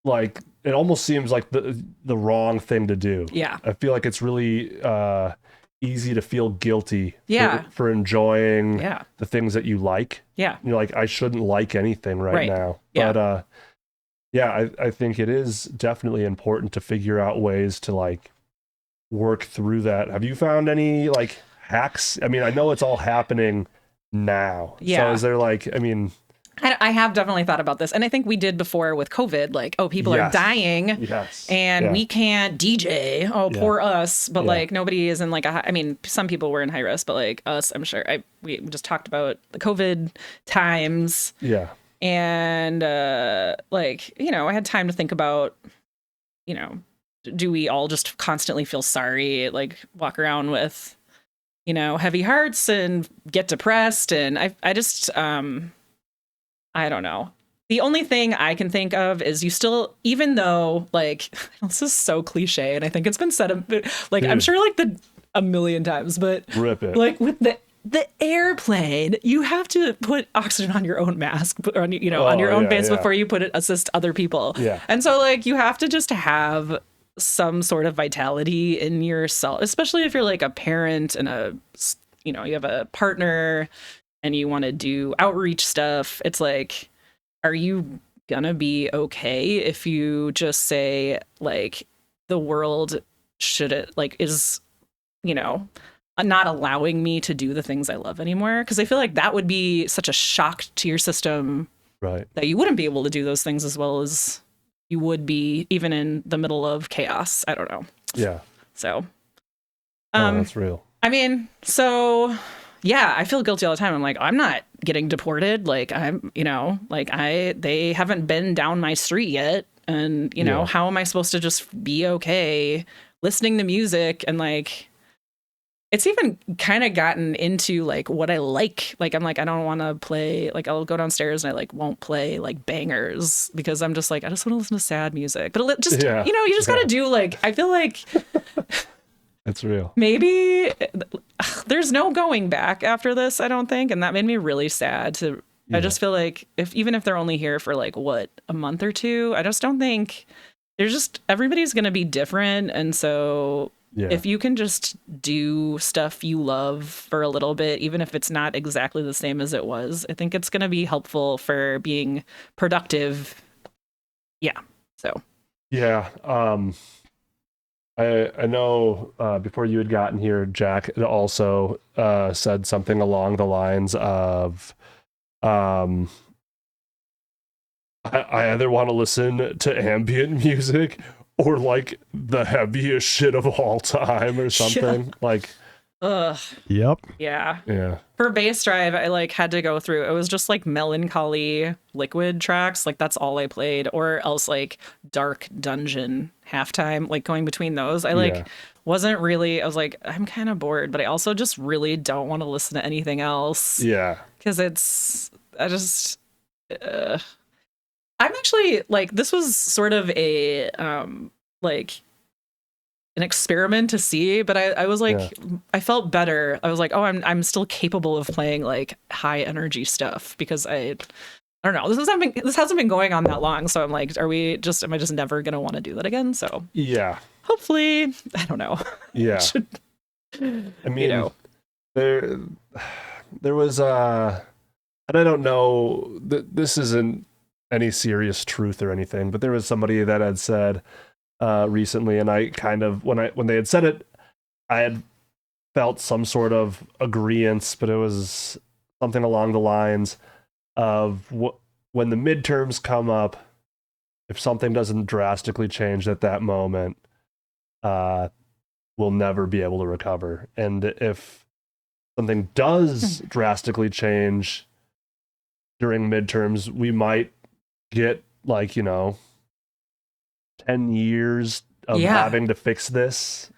like, it almost seems like the wrong thing to do. Yeah. I feel like it's really easy to feel guilty for enjoying the things that you like. Yeah. You're like, I shouldn't like anything right now. Yeah. But yeah, I think it is definitely important to figure out ways to like work through that. Have you found any like hacks? I mean, I know it's all happening now. Yeah. So is there like, I mean, I have definitely thought about this, and I think we did before with COVID, like, oh, people are dying and we can't DJ. Oh, poor us. But like nobody is in like I mean, some people were in high risk, but like us, I'm sure we just talked about the COVID times. Yeah. And like, you know, I had time to think about, you know, do we all just constantly feel sorry, like walk around with, you know, heavy hearts and get depressed? And I just, I don't know. The only thing I can think of is you still, even though like, this is so cliche, and I think it's been said, like, I'm sure like a million times, but rip it. Like with the airplane, you have to put oxygen on your own mask, on, you know, on your own face before you assist other people. Yeah. And so like you have to just have some sort of vitality in yourself, especially if you're like a parent and you know, you have a partner and you want to do outreach stuff. It's like, are you gonna be okay if you just say like the world is, you know, not allowing me to do the things I love anymore? Because I feel like that would be such a shock to your system, right? That you wouldn't be able to do those things as well as you would be even in the middle of chaos. I don't know. Yeah. So, that's real. I mean, so yeah, I feel guilty all the time. I'm like, I'm not getting deported. Like I'm, you know, like they haven't been down my street yet. And you know, how am I supposed to just be okay listening to music? And like, it's even kind of gotten into like what I like. Like, I'm like, I don't want to play, like I'll go downstairs and I like won't play like bangers because I'm just like, I just want to listen to sad music. But just, you know, you just got to do like, I feel like it's real. Maybe there's no going back after this, I don't think. And that made me really sad I just feel like even if they're only here for like a month or two, I just don't think everybody's going to be different. And so if you can just do stuff you love for a little bit, even if it's not exactly the same as it was, I think it's going to be helpful for being productive yeah. So Yeah. I know before you had gotten here, Jack had also said something along the lines of I either want to listen to ambient music or like the heaviest shit of all time or something. Like, ugh. Yep. Yeah. yeah. For bass drive, I like had to go through. It was just like melancholy liquid tracks. Like that's all I played, or else like dark dungeon halftime. Like going between those, I like wasn't really. I was like, I'm kind of bored, but I also just really don't want to listen to anything else. Yeah. Because I just. I'm actually like, this was sort of a like an experiment to see, but I was like, I felt better. I was like, oh, I'm still capable of playing like high energy stuff, because I don't know, this hasn't been going on that long, so I'm like, am I just never gonna want to do that again? So yeah, hopefully, I don't know. Yeah. I mean, there was and I don't know, this isn't any serious truth or anything, but there was somebody that had said recently, and I kind of, when they had said it, I had felt some sort of agreeance, but it was something along the lines of when the midterms come up, if something doesn't drastically change at that moment, we'll never be able to recover. And if something does drastically change during midterms, we might get 10 years of having to fix this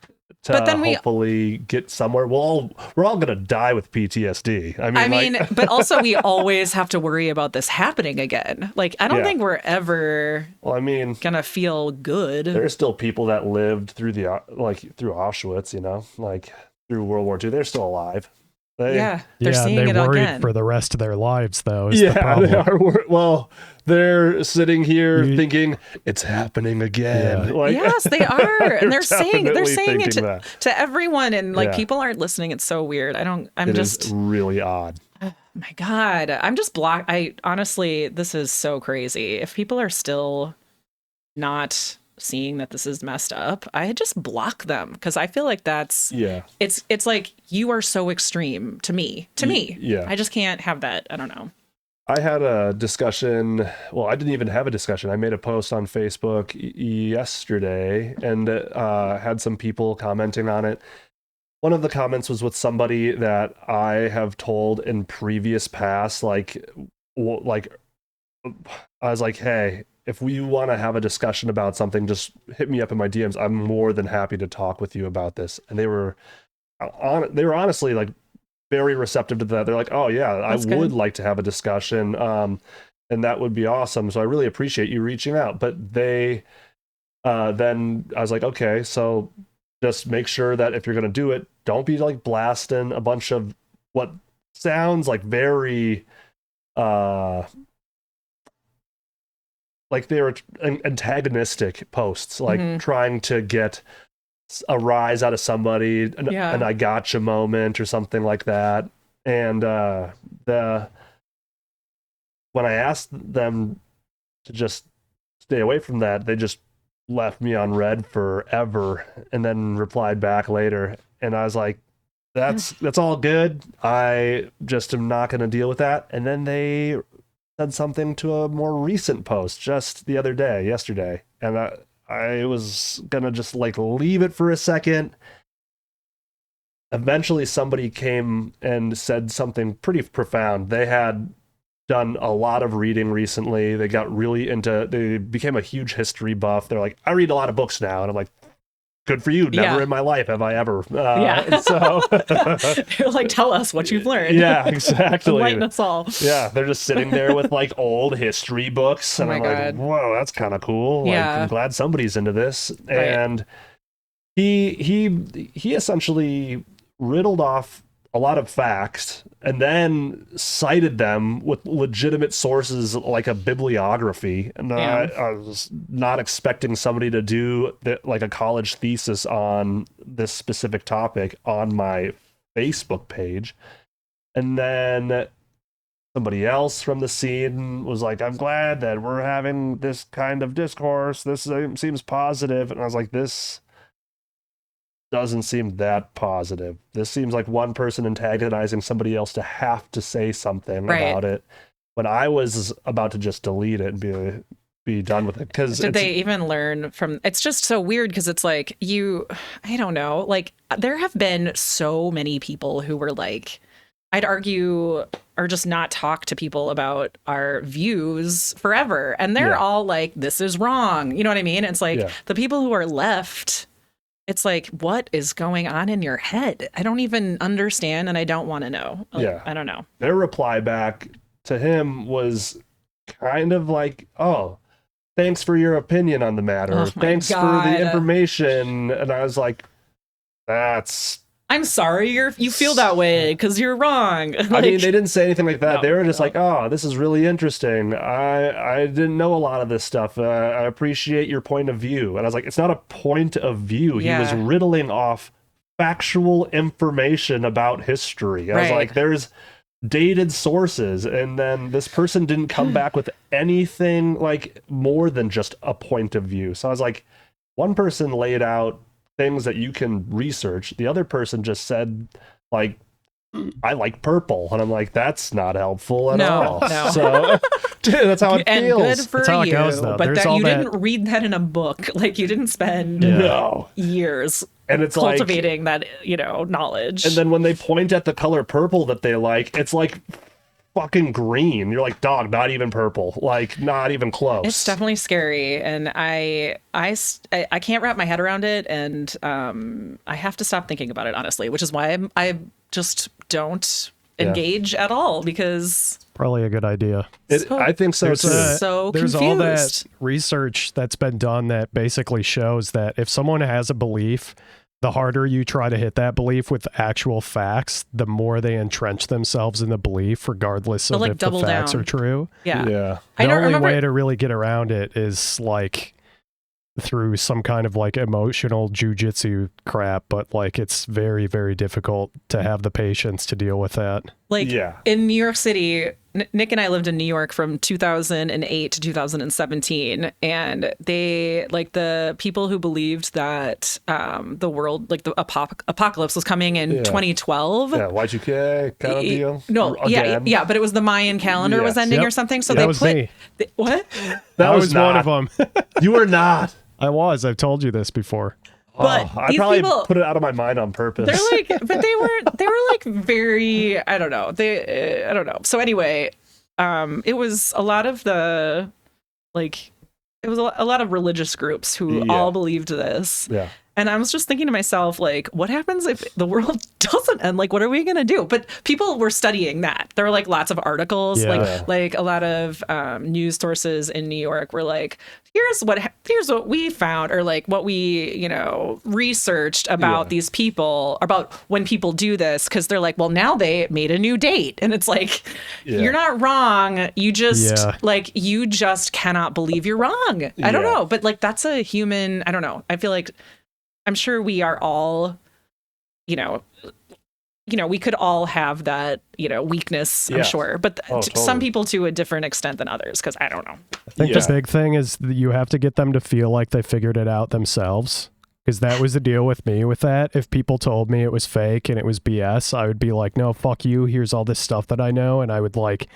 to but then hopefully get somewhere. we're all gonna die with PTSD. I mean, but also we always have to worry about this happening again. Like, I don't think we're ever gonna feel good. There's still people that lived through through Auschwitz, like through World War II. They're still alive. They're seeing it worried again for the rest of their lives, though. Is the problem. They are. Well, they're sitting here thinking it's happening again. Yeah. Yes, they are, and they're saying it to everyone, and people aren't listening. It's so weird. It is really odd. Oh my God, I'm just blocked. Honestly, this is so crazy. If people are still not seeing that this is messed up, I just block them, because I feel like that's it's like, you are so extreme to me. I just can't have that. I don't know. I had a discussion. Well, I didn't even have a discussion. I made a post on Facebook yesterday and had some people commenting on it. One of the comments was with somebody that I have told in previous past, I was like, hey, if we want to have a discussion about something, just hit me up in my DMs. I'm more than happy to talk with you about this. And they were honestly like very receptive to that. They're like, oh yeah, I would like to have a discussion. And that would be awesome. So I really appreciate you reaching out. But they, then I was like, okay, so just make sure that if you're going to do it, don't be like blasting a bunch of what sounds like very, like they're antagonistic posts, like trying to get a rise out of somebody, an I gotcha moment or something like that. And when I asked them to just stay away from that, they just left me on red forever and then replied back later. And I was like, that's all good. I just am not going to deal with that. And then they said something to a more recent post just the other day, yesterday. And I was going to just like leave it for a second. Eventually somebody came and said something pretty profound. They had done a lot of reading recently. They became a huge history buff. They're like, I read a lot of books now. And I'm like, good for you. Never in my life have I ever. And so they're like, tell us what you've learned. Yeah, exactly. Enlighten us all. Yeah, they're just sitting there with like old history books. And I'm like, whoa, that's kind of cool. Yeah. Like, I'm glad somebody's into this. Right. And he essentially riddled off a lot of facts and then cited them with legitimate sources like a bibliography. And I was not expecting somebody to do like a college thesis on this specific topic on my Facebook page. And then somebody else from the scene was like, I'm glad that we're having this kind of discourse. This seems positive. And I was like, this doesn't seem that positive. This seems like one person antagonizing somebody else to have to say something about it when I was about to just delete it and be done with it. Because did they even learn from? It's just so weird because it's like I don't know. Like there have been so many people who were like, I'd argue or just not talk to people about our views forever, and they're all like, "This is wrong." You know what I mean? It's like the people who are left. It's like, what is going on in your head? I don't even understand, and I don't want to know. Like, I don't know. Their reply back to him was kind of like, "Oh, thanks for your opinion on the matter. Thanks for the information." And I was like, I'm sorry you feel that way because you're wrong. Like, I mean, they didn't say anything like that. They were just like, oh, this is really interesting. I didn't know a lot of this stuff. I appreciate your point of view. And I was like, it's not a point of view. He was riddling off factual information about history. I was like, there's dated sources, and then this person didn't come back with anything like more than just a point of view. So I was like, one person laid out things that you can research. The other person just said like, I like purple, and I'm like, that's not helpful at all. No. So dude, that's how it feels. And good for that's how you, it goes, though. But that you didn't read that in a book. Like you didn't spend years and it's cultivating that, knowledge. And then when they point at the color purple that they like, it's like fucking green. You're like, dog, not even purple. Like not even close. It's definitely scary, and I can't wrap my head around it, and I have to stop thinking about it, honestly, which is why I just don't engage at all, because probably a good idea. I think so too. There's confused. all that research that's been done that basically shows that if someone has a belief, the harder you try to hit that belief with actual facts, the more they entrench themselves in the belief, regardless of if the facts are true. Yeah. The only way to really get around it is like through some kind of like emotional jujitsu crap, but like it's very, very difficult to have the patience to deal with that. Like in New York City, Nick and I lived in New York from 2008 to 2017, and they, like, the people who believed that the world, like the apocalypse was coming in 2012. Yeah, Y2K kind of deal. No, yeah, but it was the Mayan calendar was ending or something. So that was me. What? That was one of them. You were not. I was. I've told you this before. But I probably put it out of my mind on purpose. They're like, but they were like very, I don't know. I don't know. So anyway, it was a lot of the, like, it was a lot of religious groups who all believed this. Yeah. And I was just thinking to myself, like, what happens if the world doesn't end? Like, what are we going to do? But people were studying that. There were like lots of articles, like a lot of news sources in New York were like, here's what we found, or like what we, researched about these people, about when people do this. Cause they're like, well, now they made a new date. And it's like, you're not wrong. You just you just cannot believe you're wrong. I don't know. But like, that's a human, I don't know. I feel like, I'm sure we are all, we could all have that, weakness, I'm sure, but some people to a different extent than others, because I don't know. I think the big thing is that you have to get them to feel like they figured it out themselves, because that was the deal with me with that. If people told me it was fake and it was BS, I would be like, no, fuck you. Here's all this stuff that I know. And I would like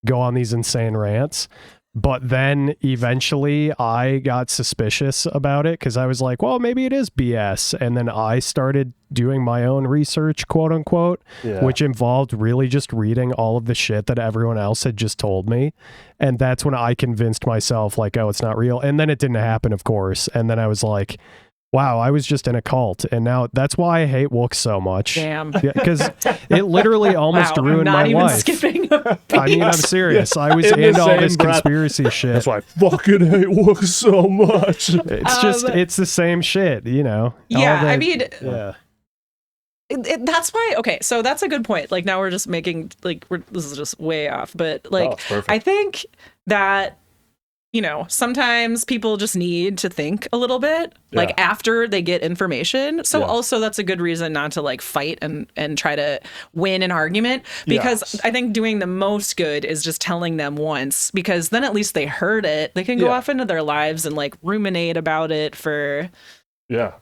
go on these insane rants. But then eventually I got suspicious about it because I was like, well, maybe it is BS. And then I started doing my own research, quote unquote, which involved really just reading all of the shit that everyone else had just told me. And that's when I convinced myself like, oh, it's not real. And then it didn't happen, of course. And then I was like, wow, I was just in a cult. And now that's why I hate Wook so much. Damn. Because it literally almost ruined my life. Skipping I mean, I'm serious. I was into all this conspiracy shit. That's why I fucking hate Wook so much. It's just, it's the same shit, Yeah, I mean... Yeah. That's why, okay, so that's a good point. Like, now we're just making, like, this is just way off. But, like, I think that sometimes people just need to think a little bit, like Yeah. after they get information. So Yeah. also that's a good reason not to like fight and try to win an argument, because Yes. I think doing the most good is just telling them once, because then at least they heard it. They can go Yeah. off into their lives and like ruminate about it for Yeah.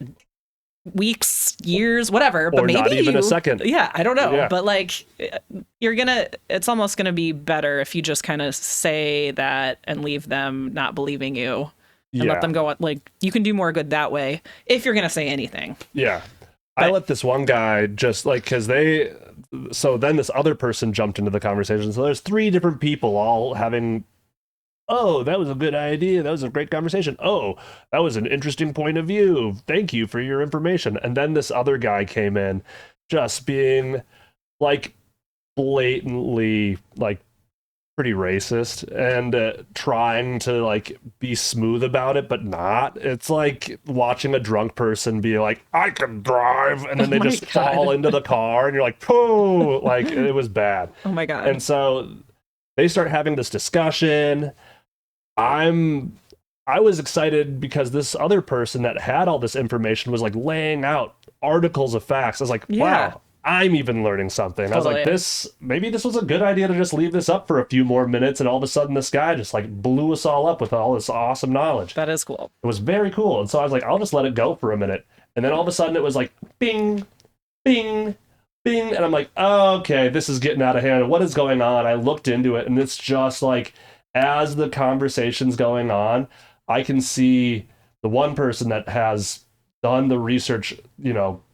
weeks, years, whatever. But Or maybe not even a second. Yeah, I don't know. Yeah. But like it's almost gonna be better if you just kind of say that and leave them not believing you and Yeah. let them go on. Like, you can do more good that way if you're gonna say anything. Yeah. I let this one guy just like, so then this other person jumped into the conversation. So there's 3 different people all having, oh, that was a good idea. That was a great conversation. Oh, that was an interesting point of view. Thank you for your information. And then this other guy came in just being like blatantly like pretty racist and trying to like be smooth about it, but not. It's like watching a drunk person be like, I can drive. And then they my just God. fall into the car and you're like, oh, like it was bad. Oh my God. And so they start having this discussion. I was excited because this other person that had all this information was like laying out articles of facts. I was like, Yeah. wow, I'm even learning something. I was like, Totally. maybe this was a good idea to just leave this up for a few more minutes. And all of a sudden this guy just like blew us all up with all this awesome knowledge. That is cool. It was very cool. And so I was like, I'll just let it go for a minute. And then all of a sudden it was like, bing, bing, bing. And I'm like, oh, okay, this is getting out of hand. What is going on? I looked into it and it's just like, as the conversation's going on, I can see the one person that has done the research,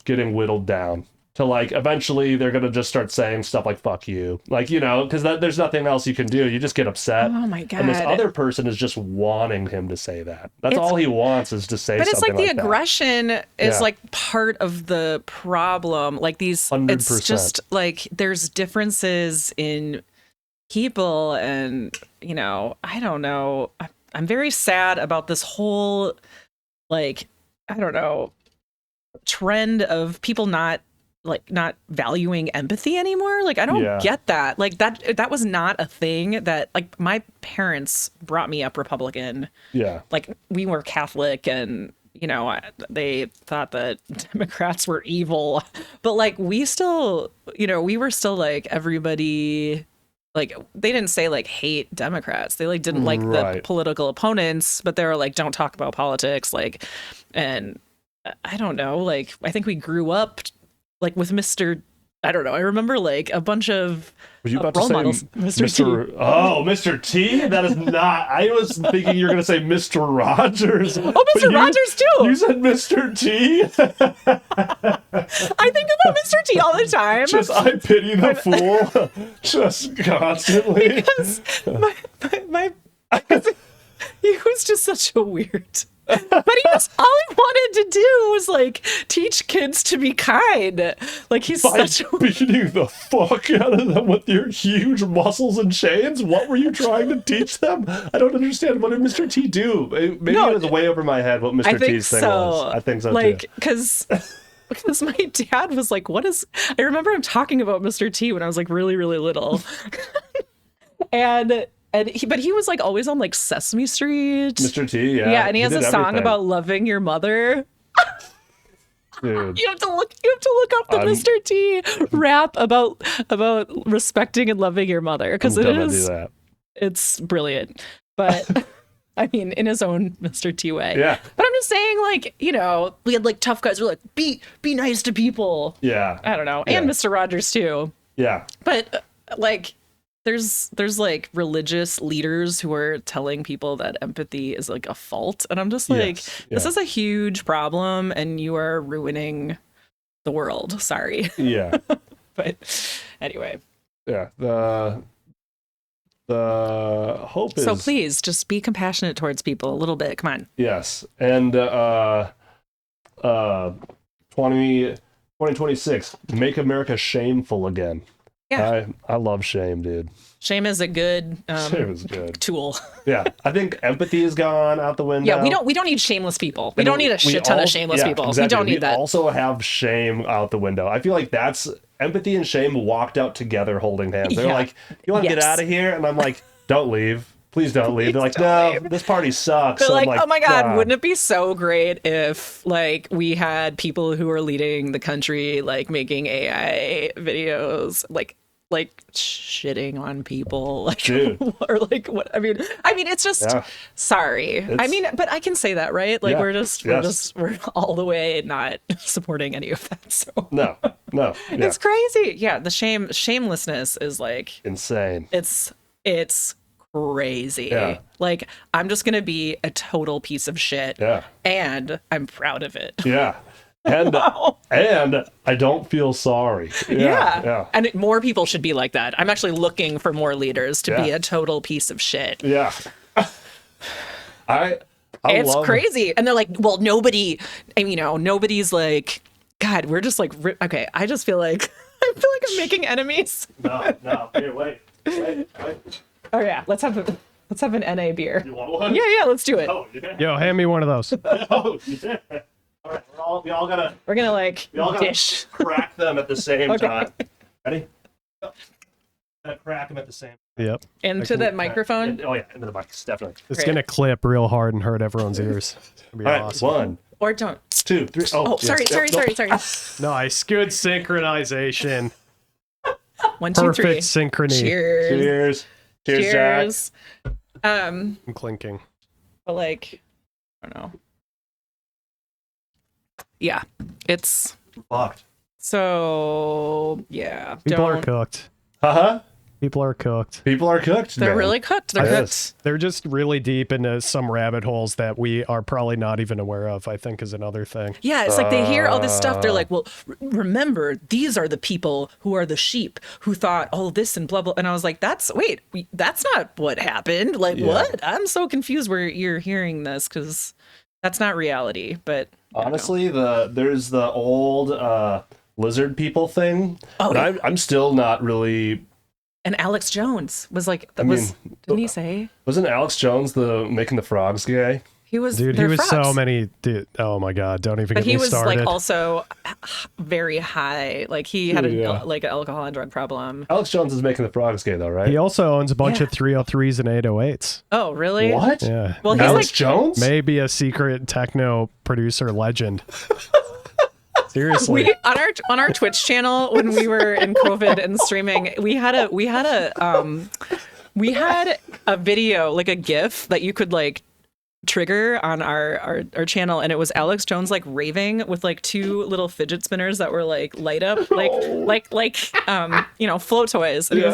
getting whittled down to like, eventually they're going to just start saying stuff like, fuck you. Like, because there's nothing else you can do. You just get upset. Oh my God. And this other person is just wanting him to say that. That's It's- all he wants is to say But something it's like the that. aggression is Yeah. like part of the problem. Like it's 100%. just like there's differences in people, and I don't know. I'm very sad about this whole like, I don't know, trend of people not valuing empathy anymore. Like, I don't Yeah. get that. Like that was not a thing that, like, my parents brought me up Republican. Yeah. Like, we were Catholic, and they thought that Democrats were evil, but like we still, we were still like, everybody, like, they didn't say like hate Democrats. They like didn't like the Right. political opponents, but they were like, don't talk about politics. Like, and I don't know, like, I think we grew up like with Mr. I don't know. I remember like a bunch of Were you about to role say models. Mr. T. Oh, Mr. T? That is not. I was thinking you were going to say Mr. Rogers. Oh, But Mr. Rogers too. You said Mr. T? I think about Mr. T all the time. Just, I pity the fool. Just constantly. my he was just such a weird. But he was, all he wanted to do was like teach kids to be kind. Like, he's By such a beating the fuck out of them with your huge muscles and chains? What were you trying to teach them? I don't understand. What did Mr. T do? Maybe No, it was way over my head what Mr. I think T's thing so. was. I think so like, too. because my dad was like, what is, I remember him talking about Mr. T when I was like really, really little. But he was like always on like Sesame Street. Mr. T, yeah. Yeah, and he has a did song everything. about loving your mother. Dude. You have to look up the Mr. T rap about respecting and loving your mother, because I'm it gonna do is, that. it's brilliant. But I mean, in his own Mr. T way. Yeah. But I'm just saying, like, we had like tough guys who were like, be nice to people. Yeah. I don't know, Yeah. and Mr. Rogers too. Yeah. But like, there's like religious leaders who are telling people that empathy is like a fault, and I'm just like, Yes. this Yeah. is a huge problem, and you are ruining the world. Sorry. Yeah. But anyway, Yeah. The hope is so please just be compassionate towards people a little bit. Come on. yes. And 2026, make America shameful again. Yeah. I love shame, dude. Shame is a good Shame is good. tool. Yeah. I think empathy has gone out the window. Yeah, we don't need shameless people. We And don't need a we shit ton all- of shameless yeah, people. Exactly. We don't need that. Also have shame out the window. I feel like that's empathy and shame walked out together holding hands. They're Yeah. like, "You want to get Yes. out of here?" And I'm like, "Don't leave, please don't leave. They're like, no, this party sucks. They're And I'm like, oh my God, "Ah." wouldn't it be so great if like we had people who are leading the country, like making AI videos, like shitting on people, like, Dude. or like what? I mean, it's just sorry. I mean, but I can say that, right? Like Yeah. we're all the way not supporting any of that. So No. Yeah. it's crazy. Yeah, the shamelessness is like Insane. it's crazy. Yeah. Like I'm just gonna be a total piece of shit. Yeah. And I'm proud of it. Yeah. And and I don't feel sorry. Yeah. And more people should be like that. I'm actually looking for more leaders to be Yeah. a total piece of shit. Yeah. I It's love crazy. And they're like, well, nobody, and nobody's like, God, we're just like, okay. I just feel like I'm making enemies. No. Here, wait. Oh yeah, let's have an NA beer. You want one? Yeah, let's do it. Oh, yeah. Yo, hand me one of those. Oh, yeah. All right, we all gotta We're gonna like gotta dish. crack them at the same Okay. time. Ready? Gotta crack them at the same time. Yep. Into the microphone. Oh yeah, into the mics, definitely. It's Great. gonna clip real hard and hurt everyone's ears. It's gonna be All right, awesome. 1, Or don't. 2, 3. Oh, sorry. Nice. Good synchronization. 1, 2, 3. Perfect synchrony. Cheers. Cheers, Jack. Cheers. I'm clinking. But like, I don't know. Yeah, it's Fucked. so yeah. People are don't. cooked. Uh-huh. People are cooked. People are cooked. They're man. really cooked. They're Yes. cooked. They're just really deep into some rabbit holes that we are probably not even aware of, I think is another thing. Yeah, it's like they hear all this stuff. They're like, well, remember, these are the people who are the sheep who thought all this and blah, blah. And I was like, that's not what happened. Like, what? I'm so confused where you're hearing this because that's not reality. But I don't know. Honestly, there's the old lizard people thing. Oh, but yeah. I'm still not really. And Alex Jones was like, mean, didn't he say? Wasn't Alex Jones the making the frogs gay? He was, Dude, he they're was frogs. so many. Dude, oh my God, don't even But get he me was started. like also very high. Like he had Yeah. like an alcohol and drug problem. Alex Jones is making the frogs gay though, right? He also owns a bunch Yeah. of 303s and 808s. Oh, really? What? Yeah. Well, he's Alex like, Jones? Maybe a secret techno producer legend. Seriously. we on our Twitch channel when we were in COVID and streaming, we had a video, like a GIF that you could like trigger on our channel, and it was Alex Jones like raving with like two little fidget spinners that were like light up like flow toys, and he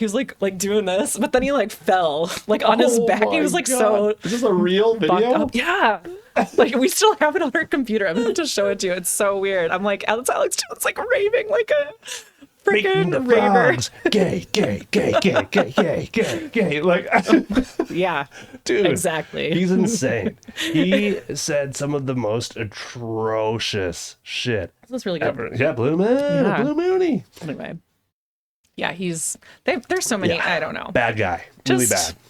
was like doing this, but then he like fell like on his back. He was like so Is this a real fucked video? up. Yeah. Like we still have it on our computer. I'm going to show it to you. It's so weird. I'm like, Alex Jones like raving like a Making the freaking raver. frogs gay. Like, Yeah, dude, exactly. he's insane. He said some of the most atrocious shit That's really good. ever. Yeah, Blue Moon, Yeah. Blue Mooney. Anyway, yeah, there's so many. Yeah. I don't know. Bad guy, really Just- bad.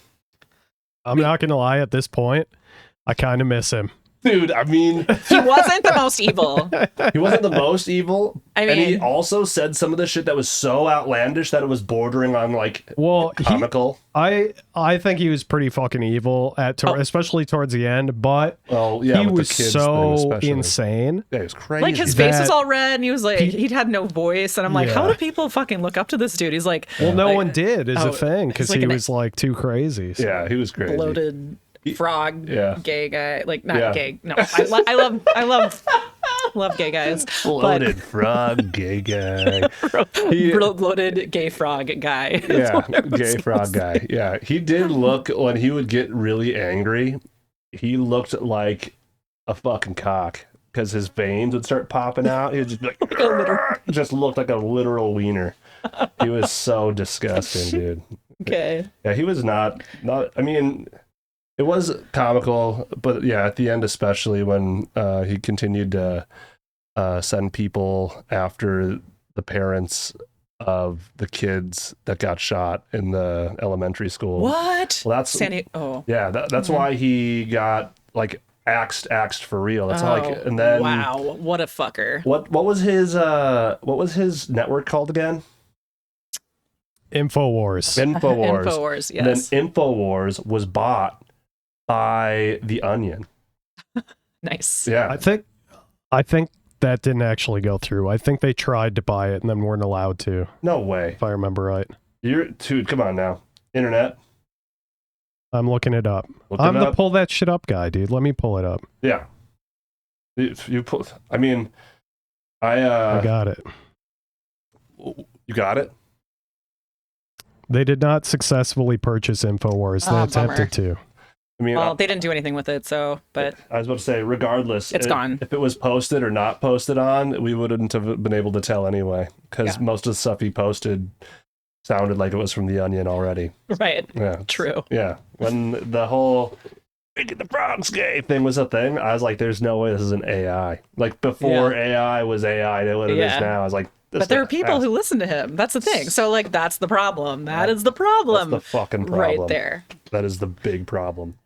I'm not going to lie, at this point, I kind of miss him. Dude, I mean, He wasn't the most evil. he wasn't the most evil. I and he mean- also said some of the shit that was so outlandish that it was bordering on like Well, comical. I think he was pretty fucking evil especially towards the end, but Well, yeah, he with the was kids so thing especially. insane. Yeah, he was crazy. Like his face was That- all red, and he was like, he'd had no voice, and I'm like, how Yeah. do people fucking look up to this dude? He's like, Well, no like, one did is oh, a thing because he's like he an was like too crazy. So. Yeah, he was crazy. bloated frog Yeah. gay guy, like not Yeah. gay. No, I love gay guys. Bloated frog, gay guy. Bloated gay frog guy. Yeah, gay frog guy. Yeah, he did look, when he would get really angry, he looked like a fucking cock because his veins would start popping out. He would just be like, it just looked like a literal wiener. He was so disgusting, dude. Okay. Yeah, he was not, I mean, it was comical, but yeah, at the end, especially when he continued to send people after the parents of the kids that got shot in the elementary school. What? Well, that's yeah. That's why he got like axed for real. That's how, like, and then wow, what a fucker. What was his network called again? Infowars. Infowars, And then yes. Infowars was bought by The Onion. Nice. Yeah. I think that didn't actually go through. I think they tried to buy it and then weren't allowed to, No way. if I remember right. Dude, come on now. Internet. I'm looking it up. Look I'm it the up. pull that shit up guy, dude. Let me pull it up. Yeah. You pull. I mean, I got it. You got it? They did not successfully purchase Infowars. They Oh, attempted to. I mean, Well, they didn't do anything with it, so, but I was about to say, regardless, It's gone. If it was posted or not posted on, we wouldn't have been able to tell anyway, because Yeah. most of the stuff he posted sounded like it was from The Onion already. right. Yeah. True. Yeah. When the whole "Making the frogs gay" thing was a thing, I was like, there's no way this is an AI. Like, before AI was AI, what it is Yeah. now. I was like, this But there are is people fast. who listen to him. That's the thing. So, like, that's the problem. That is the That's problem. the fucking problem. Right there. That is the big problem.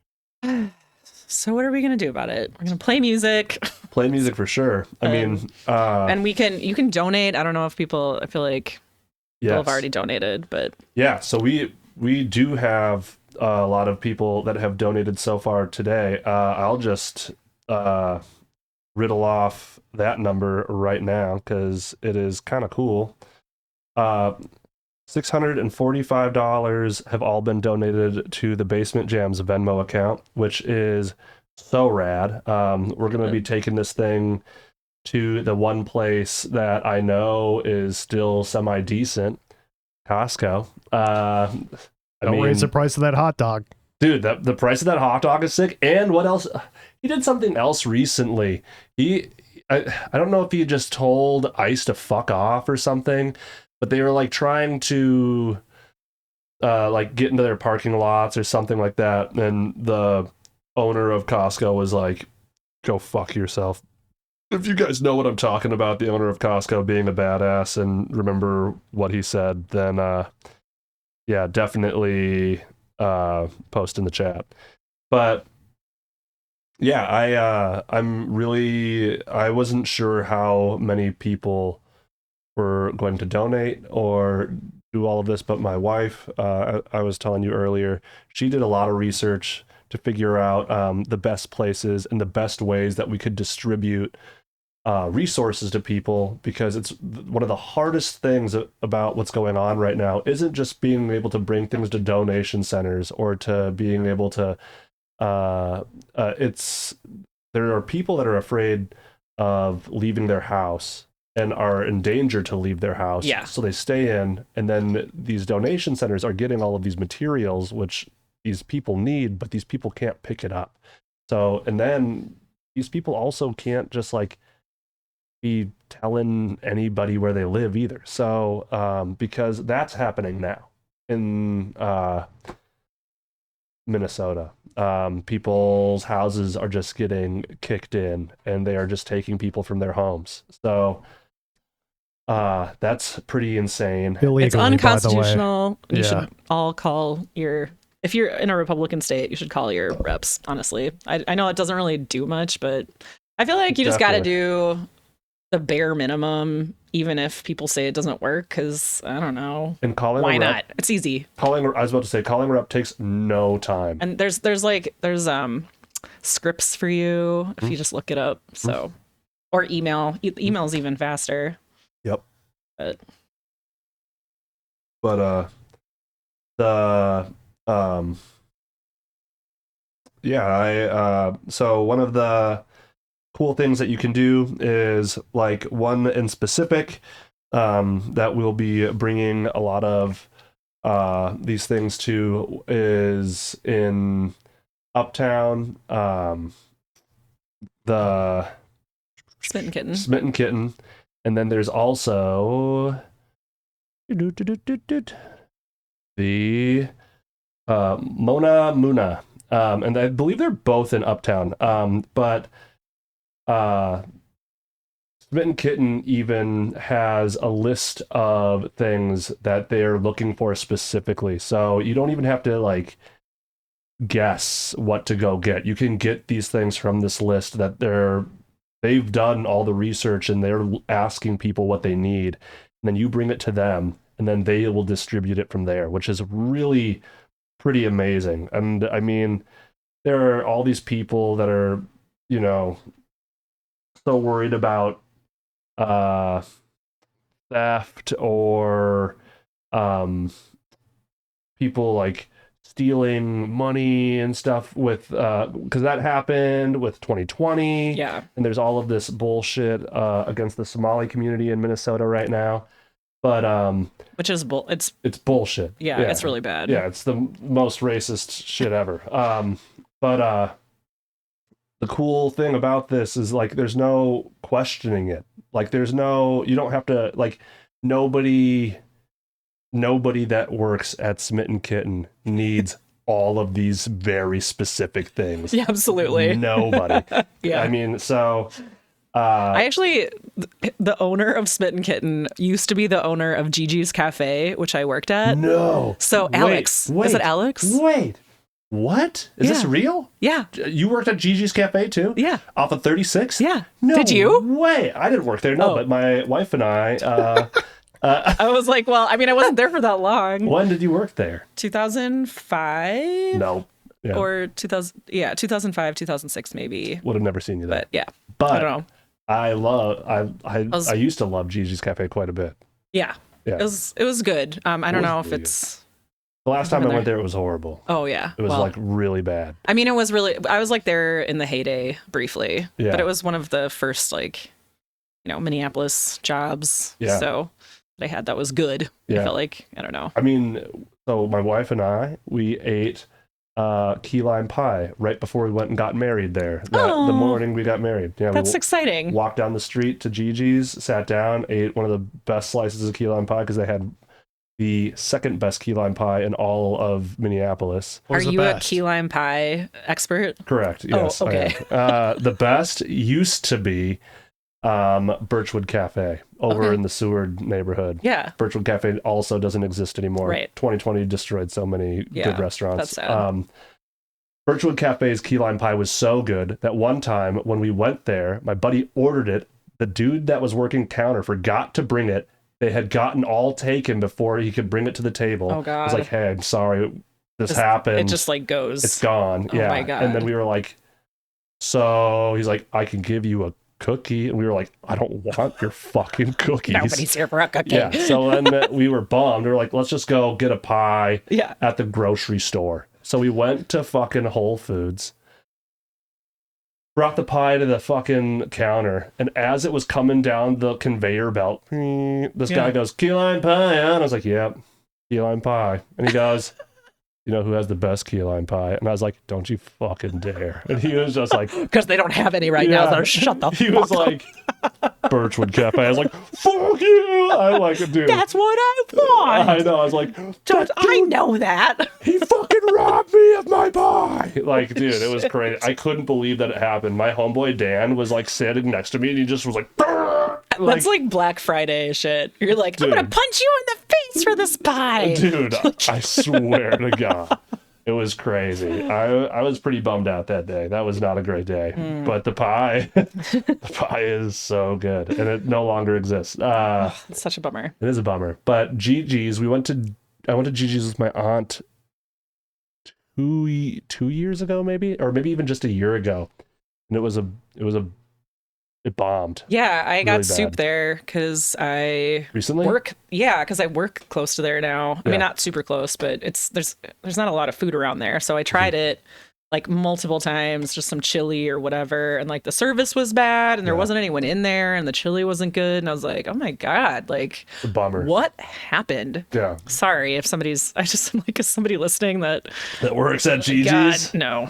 So what are we gonna do about it? We're gonna play music, Play music for sure. I mean, and you can donate. I don't know if people. I feel like people have yes. already donated, but Yeah, so we do have a lot of people that have donated so far today. I'll just riddle off that number right now because it is kind of cool. $645 have all been donated to the Basement Jams Venmo account, which is so rad. We're going to be taking this thing to the one place that I know is still semi-decent, Costco. Don't raise the price of that hot dog. Dude, the price of that hot dog is sick. And what else? He did something else recently. I don't know if he just told ICE to fuck off or something, but they were like trying to like get into their parking lots or something like that. And the owner of Costco was like, go fuck yourself. If you guys know what I'm talking about, the owner of Costco being a badass and remember what he said, then yeah, definitely post in the chat. But yeah, I wasn't sure how many people were going to donate or do all of this, but my wife, I was telling you earlier, she did a lot of research to figure out the best places and the best ways that we could distribute resources to people, because it's one of the hardest things about what's going on right now isn't just being able to bring things to donation centers or to being able to there are people that are afraid of leaving their house and are in danger to leave their house. Yeah. So they stay in, and then these donation centers are getting all of these materials which these people need, but these people can't pick it up. So, and then these people also can't just like be telling anybody where they live either. So, because that's happening now in Minnesota. People's houses are just getting kicked in and they are just taking people from their homes. So that's pretty insane. Illegally, it's by the way. unconstitutional. You Yeah. should all call your. If you're in a Republican state, you should call your reps. Honestly, I know it doesn't really do much, but I feel like you just got to do the bare minimum, even if people say it doesn't work. Because I don't know, And calling why a rep, not? It's easy. I was about to say, calling a rep takes no time. And there's scripts for you if you just look it up. So, or email. Email's even faster. Yep. But so one of the cool things that you can do is like one in specific that we'll be bringing a lot of these things to is in Uptown, the Smitten Kitten. Smitten Kitten, and then there's also the Mona Muna, and I believe they're both in Uptown, but Smitten Kitten even has a list of things that they're looking for specifically, so you don't even have to like guess what to go get. You can get these things from this list that they've done all the research and they're asking people what they need, and then you bring it to them and then they will distribute it from there, which is really pretty amazing. And I mean, there are all these people that are, you know, so worried about theft or people like stealing money and stuff with because that happened with 2020. Yeah. And there's all of this bullshit against the Somali community in Minnesota right now. But Which is it's bullshit. yeah, it's really bad. Yeah, it's the most racist shit ever. But the cool thing about this is like there's no questioning it. Like there's no, you don't have to, like, nobody that works at Smitten Kitten needs all of these very specific things. Yeah, absolutely. Nobody. Yeah. I mean, so I actually, the owner of Smitten Kitten used to be the owner of Gigi's Cafe, which I worked at. no. So Alex, is it Alex? Wait. What? Is this Yeah. real? Yeah. You worked at Gigi's Cafe too? Yeah. Off of 36th? Yeah. No Did you? way. I didn't work there, no, Oh. but my wife and I, I was like, well, I mean, I wasn't there for that long. when did you work there? 2005? No. Yeah. Or 2005, 2006 maybe. Would have never seen you there. But yeah, But I don't know. I used to love Gigi's Cafe quite a bit. Yeah. Yeah. It was good. I don't was know if really it's... The last time I Over went there. there, it was horrible. Oh, yeah. It was like really bad. I mean, it was really... I was like there in the heyday briefly. Yeah. But it was one of the first like, Minneapolis jobs. Yeah. So they had that was good. Yeah. I felt like, I don't know. I mean, so my wife and I, we ate key lime pie right before we went and got married there. The Oh. morning we got married. Yeah, That's we exciting. walked down the street to Gigi's, sat down, ate one of the best slices of key lime pie because they had the second best key lime pie in all of Minneapolis. What Are was the you a best? key lime pie expert? Correct. Yes. okay. I am. The best used to be Birchwood Cafe over Okay. in the Seward neighborhood. Yeah. Birchwood Cafe also doesn't exist anymore. Right. 2020 destroyed so many Yeah, good restaurants. that's sad. Birchwood Cafe's key lime pie was so good that one time when we went there, my buddy ordered it. The dude that was working counter forgot to bring it. They had gotten all taken before he could bring it to the table. Oh, God. I was like, hey, I'm sorry. This happened. It just like goes. It's gone. Oh yeah. my God. And then we were like, so he's like, I can give you a cookie. And we were like, I don't want your fucking cookies. Nobody's here for a cookie. Yeah. So then we were bummed. We were like, let's just go get a pie Yeah. at the grocery store. So we went to fucking Whole Foods, brought the pie to the fucking counter, and as it was coming down the conveyor belt, this guy goes, key lime pie, huh? And I was like, yep, key lime pie. And he goes, you know who has the best key lime pie? And I was like, don't you fucking dare. And he was just like, Because they don't have any right now. So shut the he fuck was up. like, Birchwood Cafe. I was like, fuck you. I like it, dude. That's what I want. I know. I was like, I know that. he fucking robbed me of my pie. Like, dude, it was crazy. I couldn't believe that it happened. My homeboy Dan was like sitting next to me and he just was like, "Brr!" That's like Black Friday shit. You're like, I'm Dude. gonna punch you in the face for this pie. dude, I swear to God. It was crazy. I was pretty bummed out that day. That was not a great day. But the pie, the pie is so good, and it no longer exists. It's such a bummer. It is a bummer. But Gigi's, I went to Gigi's with my aunt 2 years ago, maybe, or maybe even just a year ago, and it bombed Yeah, I got Really soup bad. there because I recently. work. Yeah, because I work close to there now. I Yeah. mean, not super close, but there's not a lot of food around there. So I tried it like multiple times, just some chili or whatever, and like the service was bad, and there Yeah. wasn't anyone in there, and the chili wasn't good, and I was like, oh my God, like A bummer. what happened? Yeah, Sorry if I just am like, is somebody listening that that works at God, Gigi's. no.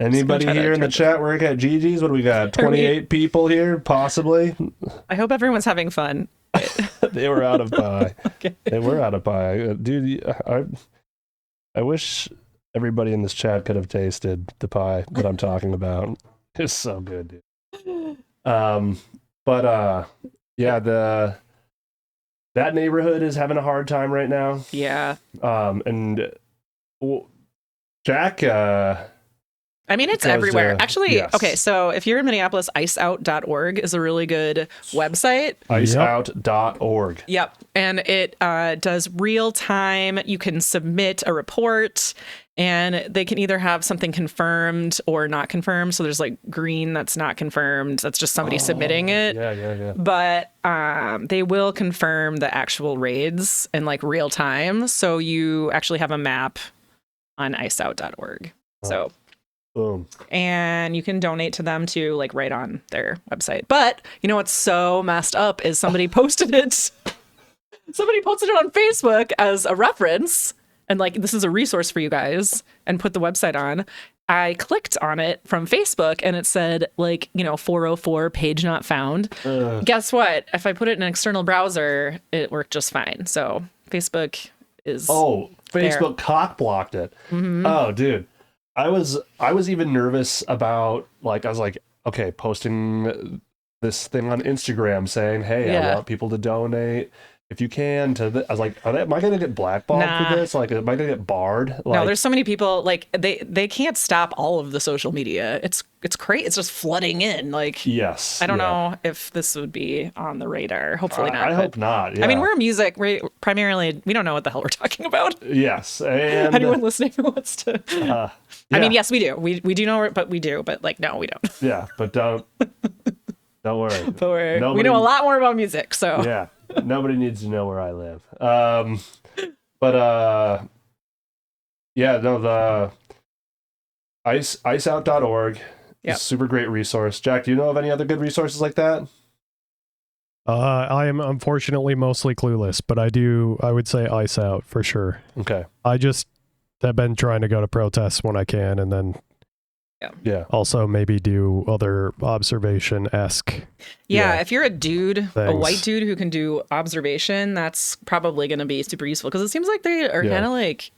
Anybody try to here in the turn- chat work at Gigi's? What do we got? 28 people here, possibly. I hope everyone's having fun. They were out of pie. Okay. They were out of pie, dude. I wish everybody in this chat could have tasted the pie that I'm talking about. It's so good, dude. Yeah, that neighborhood is having a hard time right now. Yeah. And Jack I mean, it's goes everywhere. to- Actually, yes. okay, so if you're in Minneapolis, iceout.org is a really good website. Iceout.org. Yep. And it does real time. You can submit a report and they can either have something confirmed or not confirmed. So there's like green that's not confirmed. That's just somebody submitting it. Yeah. But they will confirm the actual raids in like real time. So you actually have a map on iceout.org. So Boom. and you can donate to them too, like right on their website. But you know what's so messed up is somebody posted it. Somebody posted it on Facebook as a reference and like, this is a resource for you guys, and put the website on. I clicked on it from Facebook and it said like, 404 page not found. Guess what? If I put it in an external browser, it worked just fine. So Facebook is Facebook cock blocked it. Mm-hmm. Oh, dude. I was even nervous about like, I was like, okay, posting this thing on Instagram saying, hey, I want people to donate if you can to I was like, am I gonna get blackballed for this? Like, am I gonna get barred? Like, no, there's so many people, like they can't stop all of the social media. It's crazy. It's just flooding in. Like, yes, I don't know if this would be on the radar. Hopefully not. I hope not. Yeah. I mean, we're primarily, we don't know what the hell we're talking about. Yes, and anyone listening who wants to. I mean, yes, we do. We do know, but we do. But like, no, we don't. Yeah, but don't worry. But we know a lot more about music. So yeah. Nobody needs to know where I live. The iceout.org is a super great resource. Jack, do you know of any other good resources like that? I am unfortunately mostly clueless, but I would say Ice Out for sure. Okay. I just have been trying to go to protests when I can, and then also maybe do other observation-esque. Yeah, if you're a dude, a things. white dude who can do observation, that's probably going to be super useful because it seems like they are kind of like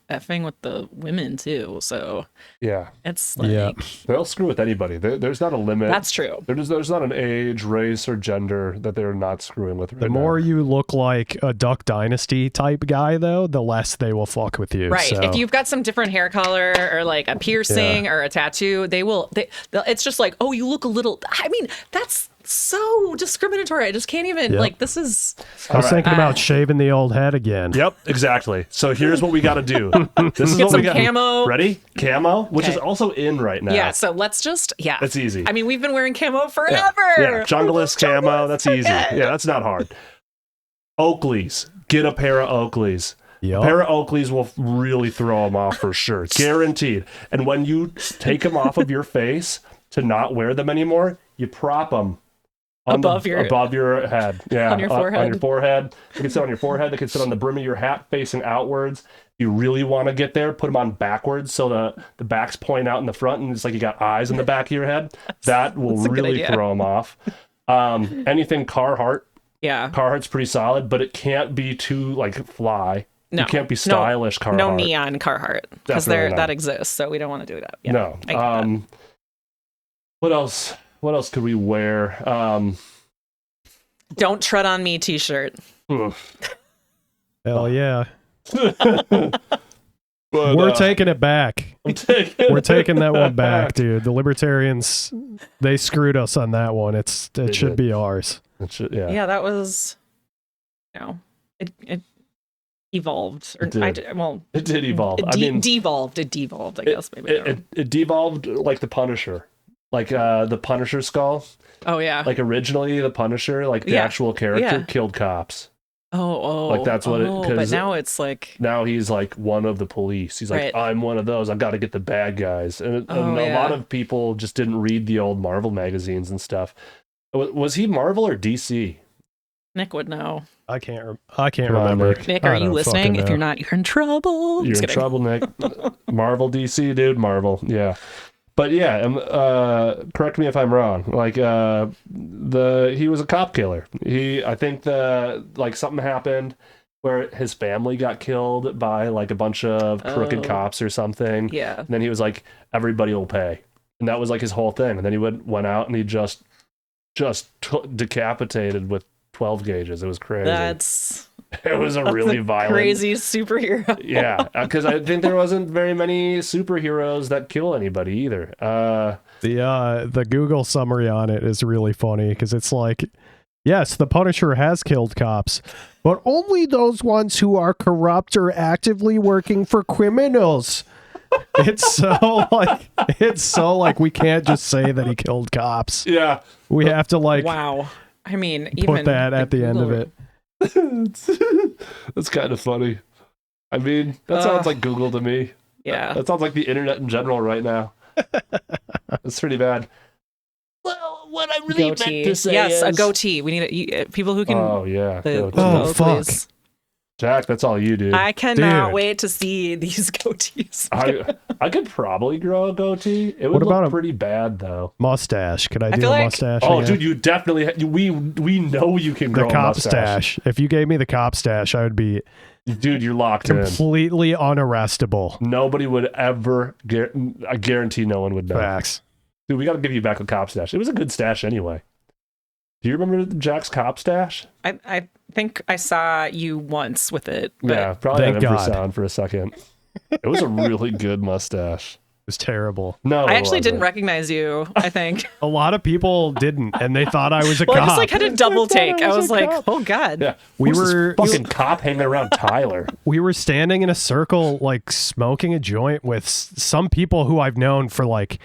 effing with the women too. So it's like they'll screw with anybody. There's not a limit. That's true. There's not an age, race, or gender that they're not screwing with. The more you look like a Duck Dynasty type guy, though, the less they will fuck with you. Right. So. If you've got some different hair color or like a piercing or a tattoo, they'll it's just like, oh, you look a little. I mean, that's so discriminatory. I just can't even like. This is. I was thinking about shaving the old head again. Yep, exactly. So here's what we got to do. This is Get what some we got. camo. Ready? Camo, which is also in right now. Yeah. So let's just It's easy. I mean, we've been wearing camo forever. Yeah, Junglist camo. That's easy. Yeah, that's not hard. Oakleys. Get a pair of Oakleys. Yep. A pair of Oakleys will really throw them off for sure. Guaranteed. And when you take them off of your face to not wear them anymore, you prop them above your head. Yeah, on your forehead. On your forehead. They can sit on your forehead. They can sit on the brim of your hat facing outwards. If you really want to get there, put them on backwards so the backs point out in the front and it's like you got eyes in the back of your head. That will really throw them off. Anything Carhartt. Yeah. Carhartt's pretty solid, but it can't be too like fly. No. It can't be stylish Carhartt. No neon Carhartt because Definitely that exists, so we don't want to do that. Yeah, no. I get that. What else? What else could we wear? Don't tread on me t-shirt. Hell yeah. But, We're taking it back. We're taking that one back, dude. The libertarians, they screwed us on that one. It should be ours. Yeah, that was, it evolved. Or it did evolve. It devolved. It devolved, I guess. Maybe it devolved like the Punisher. Like the Punisher skull. Oh, yeah. Like originally the Punisher, like the actual character, killed cops. Oh. Like that's what but now it's like. Now he's like one of the police. He's like, I'm one of those. I've got to get the bad guys. And a lot of people just didn't read the old Marvel magazines and stuff. Was he Marvel or DC? Nick would know. I can't remember. Nick, are you listening? If you're not, you're in trouble. You're in trouble, Nick. Marvel, DC, dude. Marvel. Yeah. But yeah, correct me if I'm wrong. Like he was a cop killer. I think something happened where his family got killed by like a bunch of crooked cops or something. Yeah. And then he was like, everybody will pay, and that was like his whole thing. And then he went out and he just decapitated with 12 gauges. It was crazy. It was a That's really a violent, crazy superhero. Yeah, because I think there wasn't very many superheroes that kill anybody either. The Google summary on it is really funny because it's like, yes, the Punisher has killed cops, but only those ones who are corrupt or actively working for criminals. It's so like we can't just say that he killed cops. Yeah, we have to like wow. I mean, put even that at the end of it. That's kind of funny. I mean, that sounds like Google to me. Yeah, that sounds like the internet in general right now. That's pretty bad. Well, what I really meant to say is... a goatee. We need people who can... Oh, yeah. Oh, fuck. Please. Jack, that's all you do. I cannot wait to see these goatees. I could probably grow a goatee. It would look pretty bad, though. Mustache. Could I do a mustache? Oh, again? dude, you definitely... We know you can grow the a cop mustache. stash. If you gave me the cop stash, I would be... Dude, you're locked in. Completely unarrestable. Nobody would ever... I guarantee no one would know. Facts. Dude, we got to give you back the cop stash. It was a good stash anyway. Do you remember Jack's cop stash? I think I saw you once with it. But... Yeah, probably Thank had God. infrasound for a second. It was a really good mustache. It was terrible. No, I actually didn't recognize you, I think. A lot of people didn't, and they thought I was a cop. I just like had a double take. I was like, oh God. Yeah, we who's were this fucking cop hanging around Tyler. We were standing in a circle, like smoking a joint with some people who I've known for like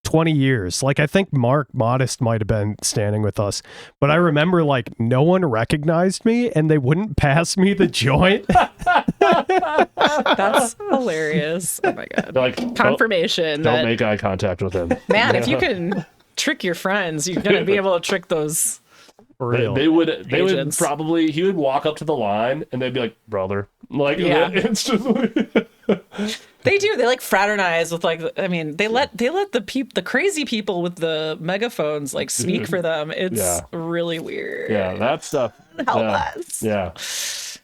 20 years. Like I think Mark Modest might have been standing with us, but I remember like no one recognized me and they wouldn't pass me the joint. That's hilarious. Oh my God. Like, confirmation. Don't make eye contact with him. Man, if you can trick your friends, you're gonna be able to trick those. For real. They would agents. probably, he would walk up to the line and they'd be like, brother. Like, Yeah. instantly. They do. They like fraternize with like. I mean, they let the crazy people with the megaphones like speak for them. It's really weird. Yeah, that stuff. Help us. Yeah.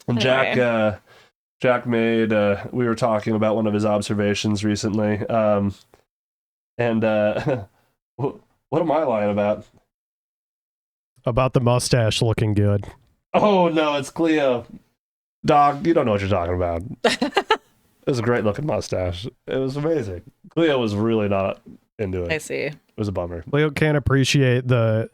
And Jack made. We were talking about one of his observations recently. And what am I lying about? About the mustache looking good. Oh no, it's Cleo. Dog, you don't know what you're talking about. It was a great looking mustache. It was amazing. Cleo was really not into it. I see. It was a bummer. Leo can't appreciate the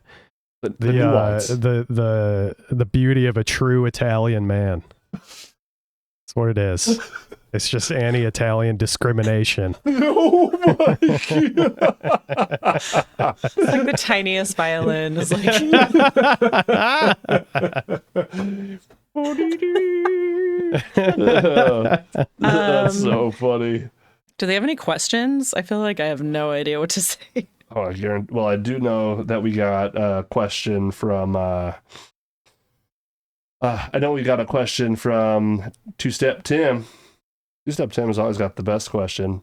nuance. the beauty of a true Italian man. That's what it is. It's just anti-Italian discrimination. Oh my God. It's like the tiniest violin. It's like That's so funny. do they have any questions? I feel like I have no idea what to say. Oh, I do know that we got a question from. I know we got a question from Two Step Tim. Two Step Tim has always got the best question,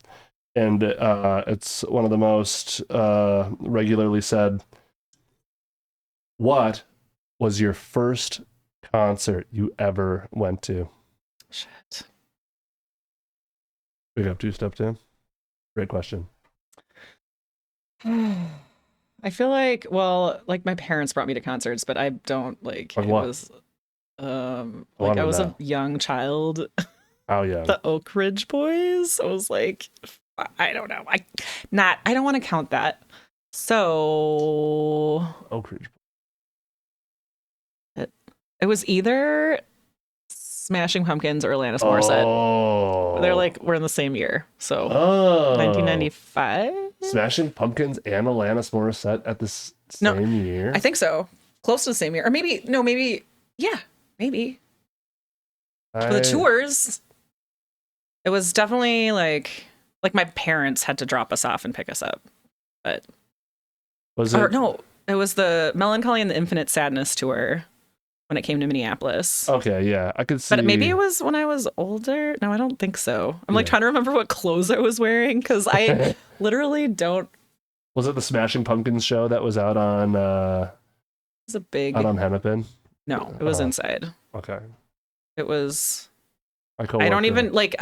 and it's one of the most regularly said. What was your first concert you ever went to? Shit. Big up, Two Step Tim. Great question. I feel like, well, like my parents brought me to concerts, but I don't like. Like it what? was, like I was a young child. Oh yeah. The Oak Ridge Boys. I was like, I don't know. I don't want to count that. So Oak Ridge. it was either Smashing Pumpkins or Alanis Morissette. Oh. They're like, we're in the same year. So 1995? Smashing Pumpkins and Alanis Morissette at the same year? I think so. Close to the same year. Or maybe, yeah, maybe. For the tours, it was definitely like my parents had to drop us off and pick us up. But was it? No, it was the Melancholy and the Infinite Sadness tour when it came to Minneapolis. Okay, yeah, I could see. But maybe it was when I was older. No, I don't think so. I'm like trying to remember what clothes I was wearing because I literally don't. Was it the Smashing Pumpkins show that was out on? It was a big. Out on Hennepin. No, it was inside. Okay. It was. I don't even like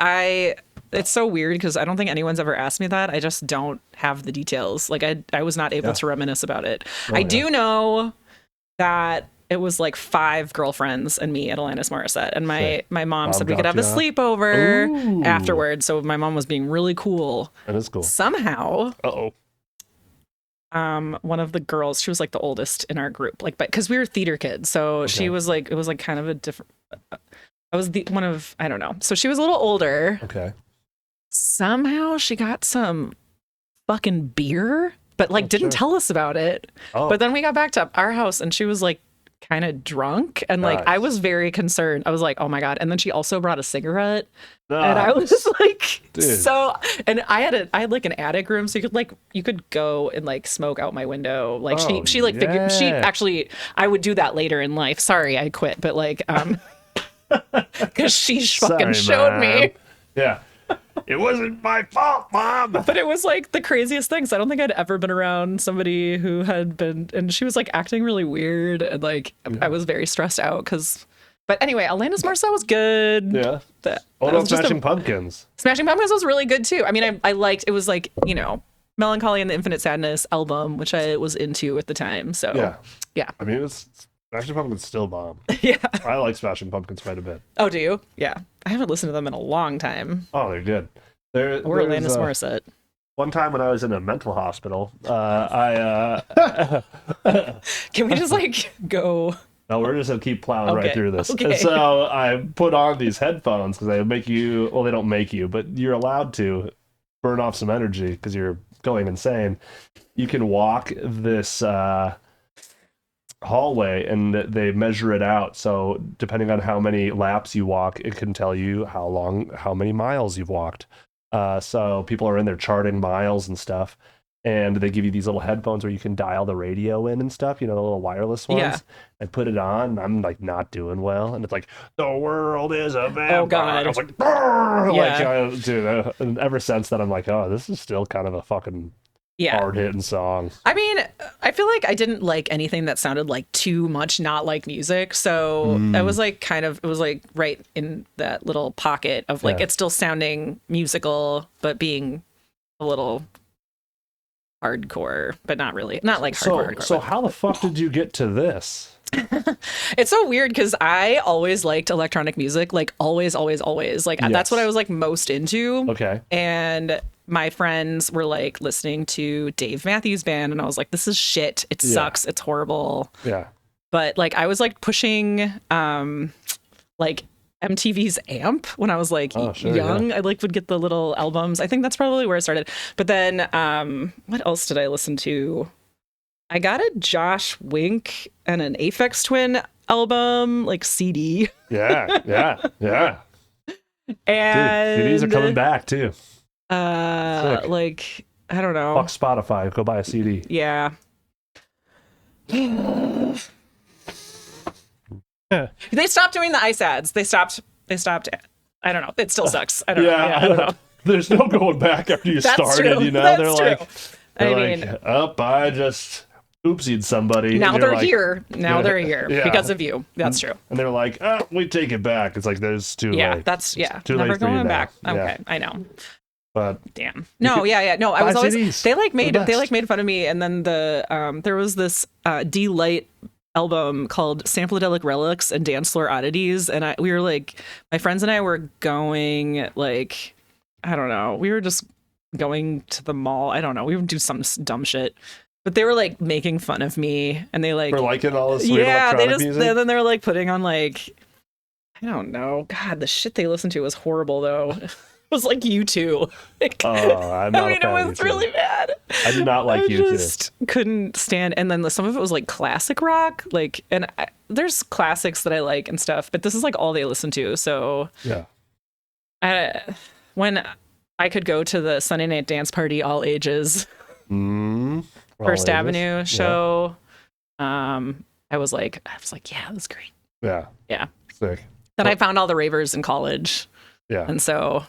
it's so weird because I don't think anyone's ever asked me that. I just don't have the details. Like I was not able to reminisce about it. I do know that it was like 5 girlfriends and me at Alanis Morissette. And my mom said we could got have a ya. sleepover Ooh. afterwards. So my mom was being really cool. That is cool. Somehow, Uh-oh. one of the girls, she was like the oldest in our group, like, but because we were theater kids, so she was like, it was like kind of a different. I was the one of, I don't know. So she was a little older. Okay. Somehow she got some fucking beer, but like didn't tell us about it. Oh. But then we got back to our house and she was like kind of drunk, and like I was very concerned. I was like, oh my God. And then she also brought a cigarette. And I was like, Dude. so, and I had like an attic room, so you could go and like smoke out my window. Like she like figured, she actually, I would do that later in life. Sorry, I quit, but like, because she fucking showed me. Yeah. It wasn't my fault, Mom. But it was like the craziest things. I don't think I'd ever been around somebody who had been, and she was like acting really weird, and like I was very stressed out because. But anyway, Alanis Morissette was good. Yeah. That What was about just Smashing Pumpkins? Smashing Pumpkins was really good too. I mean, I liked, it was like, you know, Melancholy and the Infinite Sadness album, which I was into at the time. So yeah. I mean, Smashing Pumpkins still bomb. Yeah. I like Smashing Pumpkins quite a bit. Oh, do you? Yeah. I haven't listened to them in a long time. Oh, they're good. Or Alanis Morissette. One time when I was in a mental hospital, I Can we just like go? no, we're just gonna keep plowing right Okay, through this. okay. And so I put on these headphones because they make you, well, they don't make you, but you're allowed to burn off some energy because you're going insane. You can walk this hallway and they measure it out. So depending on how many laps you walk, it can tell you how many miles you've walked. So people are in there charting miles and stuff. And they give you these little headphones where you can dial the radio in and stuff, you know, the little wireless ones. Yeah. I put it on, and I'm like not doing well. And it's like, the world is a vampire. Oh, God. I was like, "Brrr!" Yeah. Dude, and ever since then, I'm like, oh, this is still kind of a fucking hard hitting song. I mean, I feel like I didn't like anything that sounded like too much not like music. So I was like it was like right in that little pocket of like, it's still sounding musical, but being a little hardcore, but not really, not like hardcore. So how the fuck did you get to this? It's so weird because I always liked electronic music, like always. Like that's what I was like most into. Okay. And my friends were like listening to Dave Matthews Band, and I was like, this is shit. It sucks. It's horrible. Yeah. But like I was like pushing like MTV's Amp when I was like young. Yeah. I like would get the little albums. I think that's probably where I started. But then what else did I listen to? I got a Josh Wink and an Aphex Twin album, like CD. Yeah. And dude, CDs are coming back too. Sick. Like I don't know. Fuck Spotify. Go buy a CD. Yeah. They stopped doing the ICE ads. They stopped. I don't know. It still sucks. I don't know. Yeah, I don't know. There's no going back after you That's started, true. you know? That's true. They're I like, mean, I just oopsied somebody. now And you're they're like, here. Now they're here Yeah. because of you. That's true. And they're like, we take it back. It's like, there's too Yeah, late. that's too never late for you going now. back. Yeah. Okay, I know. But Damn. No, yeah. No, I was buy always CDs. they like made best. fun of me, and then the there was this D-Light album called Samplodelic Relics and Dancefloor Oddities, and we were like, my friends and I were going like, I don't know, we were just going to the mall. I don't know, we would do some dumb shit, but they were like making fun of me, and they like for liking all this weird yeah, they electronic just music. then they were like putting on like, I don't know, God, the shit they listened to was horrible though. It was like U2. Like, I'm not a fan it of was U2. really bad. I do not like I U2. just couldn't stand. And then some of it was like classic rock, like, and there's classics that I like and stuff, but this is like all they listen to. So Yeah. when I could go to the Sunday night dance party, all ages, First All Avenue ages. show, I was like, yeah, that's great. Yeah. Yeah. Sick. Then I found all the ravers in college. Yeah. And so,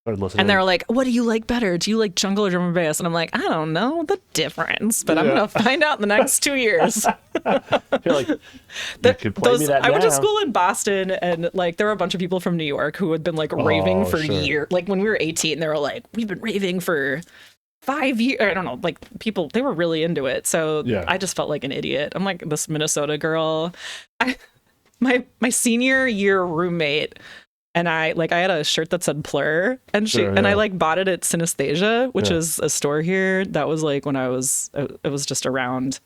Started listening. and they were like, what do you like better? Do you like jungle or drum and bass? And I'm like, I don't know the difference, but I'm Yeah. going to find out in the next 2 years. You're like, you could play me that I went to now. school in Boston, and like there were a bunch of people from New York who had been like raving for sure. years. Like when we were 18, they were like, we've been raving for 5 years. I don't know, like people, they were really into it. So Yeah. I just felt like an idiot. I'm like this Minnesota girl. My senior year roommate and I had a shirt that said Plur, and I like bought it at Synesthesia, which is a store here. That was like when it was just around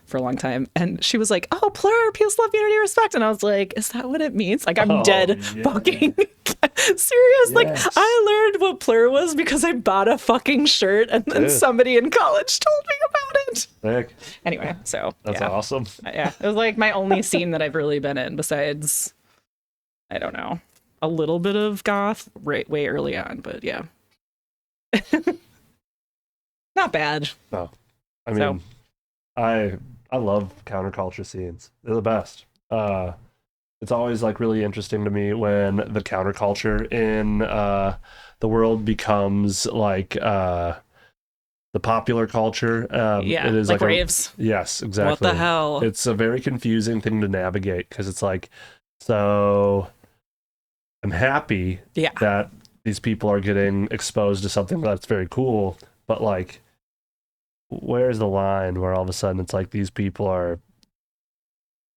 for a long time. And she was like, "Oh, Plur, peace, love, unity, respect." And I was like, "Is that what it means?" Like, I'm dead fucking serious. Like, I learned what Plur was because I bought a fucking shirt, and then somebody in college told me about it. Sick. Anyway, so that's awesome. Yeah, it was like my only scene that I've really been in, besides, I don't know, a little bit of goth way early on, but yeah. Not bad. No. I mean, I love counterculture scenes. They're the best. It's always like really interesting to me when the counterculture in the world becomes like the popular culture. It is like raves. Yes, exactly. What the hell? It's a very confusing thing to navigate because it's like, so I'm happy that these people are getting exposed to something that's very cool, but like, where's the line where all of a sudden it's like these people are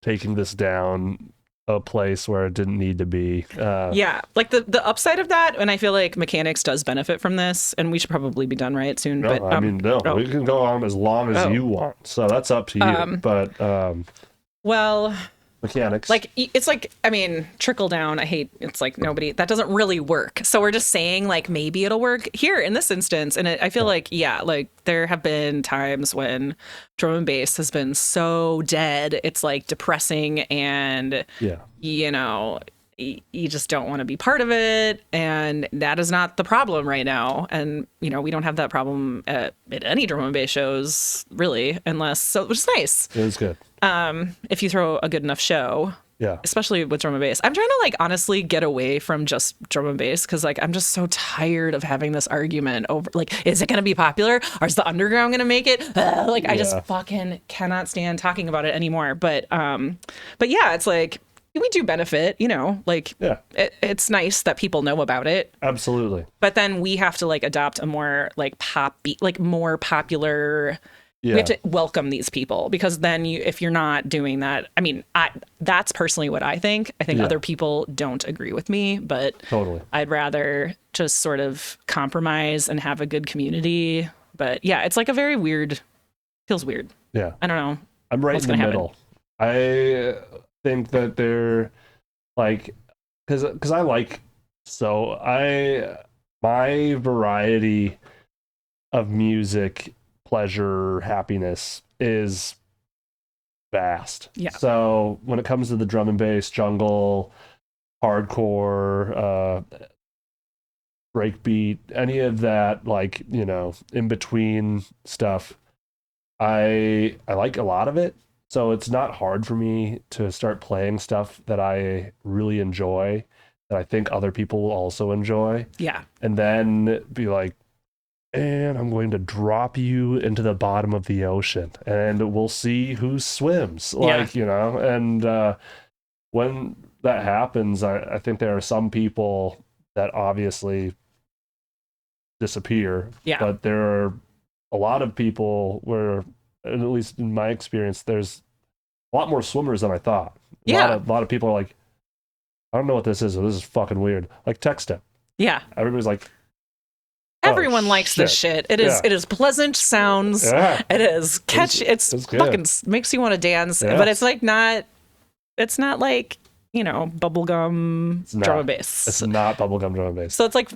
taking this down a place where it didn't need to be? Like the upside of that, and I feel like Mechanix does benefit from this, and we should probably be done right soon. No, but we can go on as long as you want, so that's up to you. But well, Mechanix, like, it's like, I mean, trickle down, it's like that doesn't really work. So we're just saying like maybe it'll work here in this instance. And I feel like, like there have been times when drum and bass has been so dead, it's like depressing, and you know, you just don't want to be part of it. And that is not the problem right now. And, you know, we don't have that problem at any drum and bass shows really, which is nice. It is good. If you throw a good enough show, especially with drum and bass. I'm trying to like honestly get away from just drum and bass, because like I'm just so tired of having this argument over like, is it going to be popular, or is the underground going to make it? I just fucking cannot stand talking about it anymore. But yeah, it's like we do benefit, you know, like it's nice that people know about it. Absolutely. But then we have to like adopt a more like more popular. We have to welcome these people, because then if you're not doing that, I mean, that's personally what I think. I think other people don't agree with me, but totally, I'd rather just sort of compromise and have a good community. But yeah, it's like a very feels weird. Yeah. I don't know. I'm right in the middle. I think that they're like, because I like, my variety of music, pleasure, happiness is vast. Yeah. So when it comes to the drum and bass, jungle, hardcore, breakbeat, any of that, like, you know, in between stuff, I like a lot of it. So it's not hard for me to start playing stuff that I really enjoy, that I think other people will also enjoy. Yeah. And then be like, and I'm going to drop you into the bottom of the ocean, and we'll see who swims. Like, you know, and when that happens, I think there are some people that obviously disappear. Yeah. But there are a lot of people where, at least in my experience, there's a lot more swimmers than I thought. A lot of people are like, I don't know what this is, or this is fucking weird. Like tech step. Yeah. Everybody's like, everyone likes this shit. It is pleasant sounds. Yeah. It is catchy. It's fucking makes you want to dance. Yeah. But it's like it's not like, you know, bubblegum drum and bass. It's not bubblegum drum and bass. So it's like,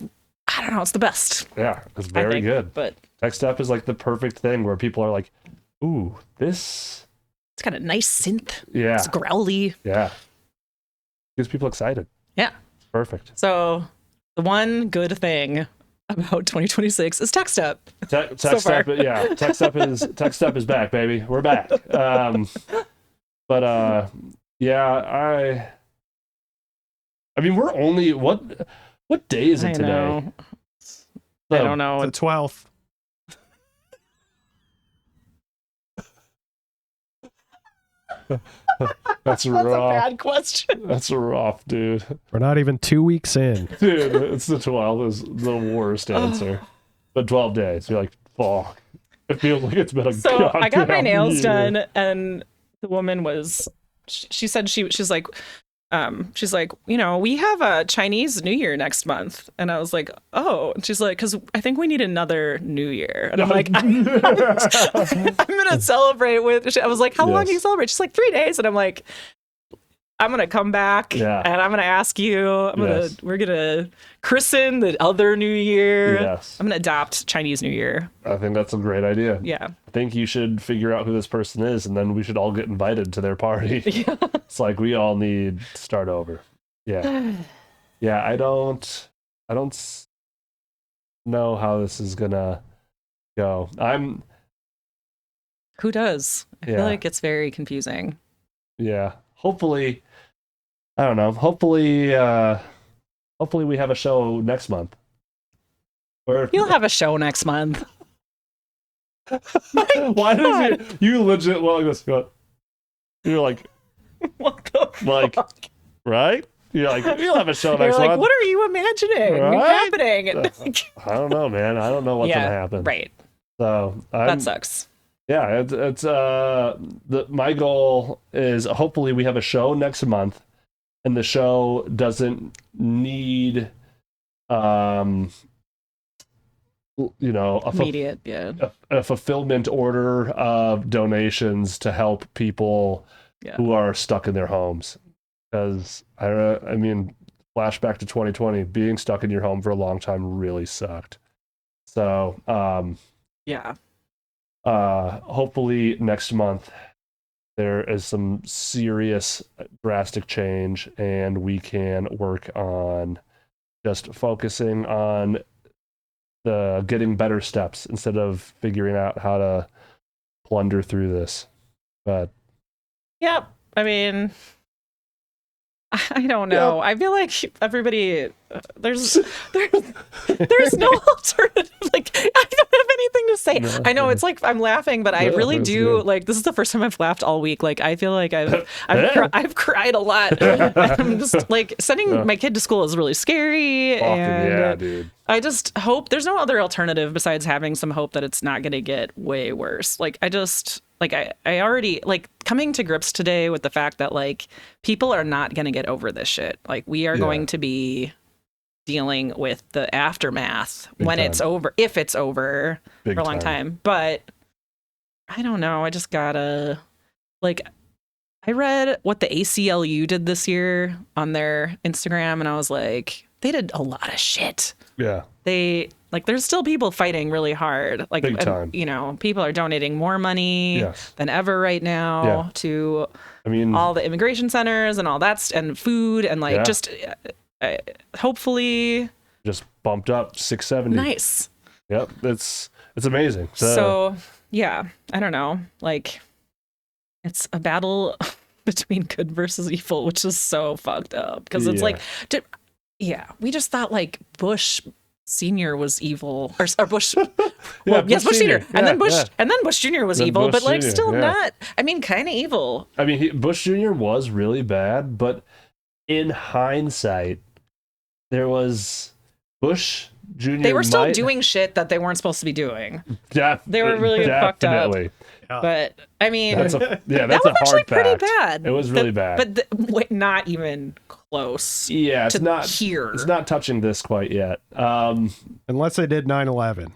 I don't know, it's the best. Yeah, it's very good. But tech step is like the perfect thing where people are like, ooh, this. It's got a nice synth. Yeah. It's growly. Yeah. Gets people excited. Yeah. It's perfect. So the one good thing about 2026 is tech step. Tech step, yeah. Tech step is back, baby. We're back. Yeah, I mean, we're only what day is it today? I don't know. The 12th. That's rough. A bad question. That's rough, dude. We're not even 2 weeks in. Dude, it's the 12th is the worst answer. But 12 days. You're like, Fuck. It feels like it's been a So I got my goddamn nails year. done, and the woman was, she said she's like, we have a Chinese New Year next month, and I was like, oh, and she's like, because I think we need another New Year, and I'm like, I'm gonna celebrate with. I was like, how long do you celebrate? She's like 3 days, and I'm like, I'm gonna come back and I'm gonna ask you. We're gonna christen the other New Year. Yes. I'm gonna adopt Chinese New Year. I think that's a great idea. Yeah. I think you should figure out who this person is, and then we should all get invited to their party. Yeah. It's like we all need to start over. Yeah. Yeah. I don't know how this is gonna go. Who does? I feel like it's very confusing. Yeah. Hopefully, I don't know. Hopefully we have a show next month. Or You'll have a show next month. why does you legit like this? You're like, What the like, fuck? right? You're like, you'll have a show You're next like, month. what are you imagining Right? happening? I don't know, man. I don't know what's gonna happen. Right. So That sucks. Yeah, it's my goal is hopefully we have a show next month, and the show doesn't need Immediate, a fulfillment order of donations to help people who are stuck in their homes. Because I mean, flashback to 2020, being stuck in your home for a long time really sucked. So hopefully next month there is some serious drastic change, and we can work on just focusing on the getting better steps instead of figuring out how to plunder through this. But yep. I mean, I don't know. I feel like everybody there's no alternative. Like, I don't have anything to say. No, I know it's like I'm laughing, but I really that's do. good. Like, this is the first time I've laughed all week. Like, I feel like I've cried a lot. I'm just like sending my kid to school is really scary, and dude. I just hope there's no other alternative besides having some hope that it's not going to get way worse. Like, I already, like, coming to grips today with the fact that, like, people are not going to get over this shit. Like, we are going to be dealing with the aftermath when it's over, if it's over for a long time. But I don't know. I just gotta, like, I read what the ACLU did this year on their Instagram, and I was like, they did a lot of shit. Yeah. They, like, there's still people fighting really hard. Like, Big time. you know, people are donating more money than ever right now to all the immigration centers and all that, and food, and like just hopefully just bumped up 670. Nice. Yep, it's amazing. So yeah, I don't know. Like, it's a battle between good versus evil, which is so fucked up because it's like, we just thought like Bush Senior was evil, or Bush. Bush Senior, and then Bush Junior was evil, but like still not. I mean, kind of evil. I mean, Bush Junior was really bad, but in hindsight, there was Bush Junior. They were still doing shit that they weren't supposed to be doing. They were really fucked up. But I mean, that's that was was actually hard pretty fact. bad. It was really bad, but not even close. Yeah, it's not here. It's not touching this quite yet. Unless they did 9/11.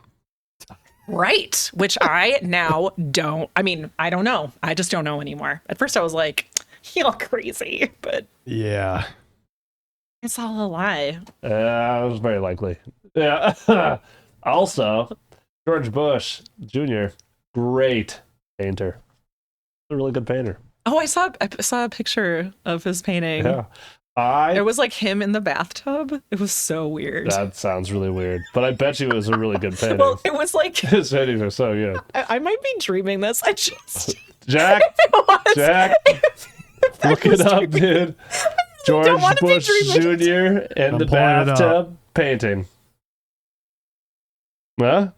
Right, which I now don't. I mean, I don't know. I just don't know anymore. At first, I was like, "You're crazy," but yeah, it's all a lie. It was very likely. Yeah. Also, George Bush Jr., great painter. A really good painter. Oh, I saw a picture of his painting. Yeah. It was like him in the bathtub. It was so weird. That sounds really weird, but I bet you it was a really good painting. Well, it was like his paintings are so good. I might be dreaming this. I just Jack, look it up, dude. George Bush Jr. in the bathtub painting. Huh?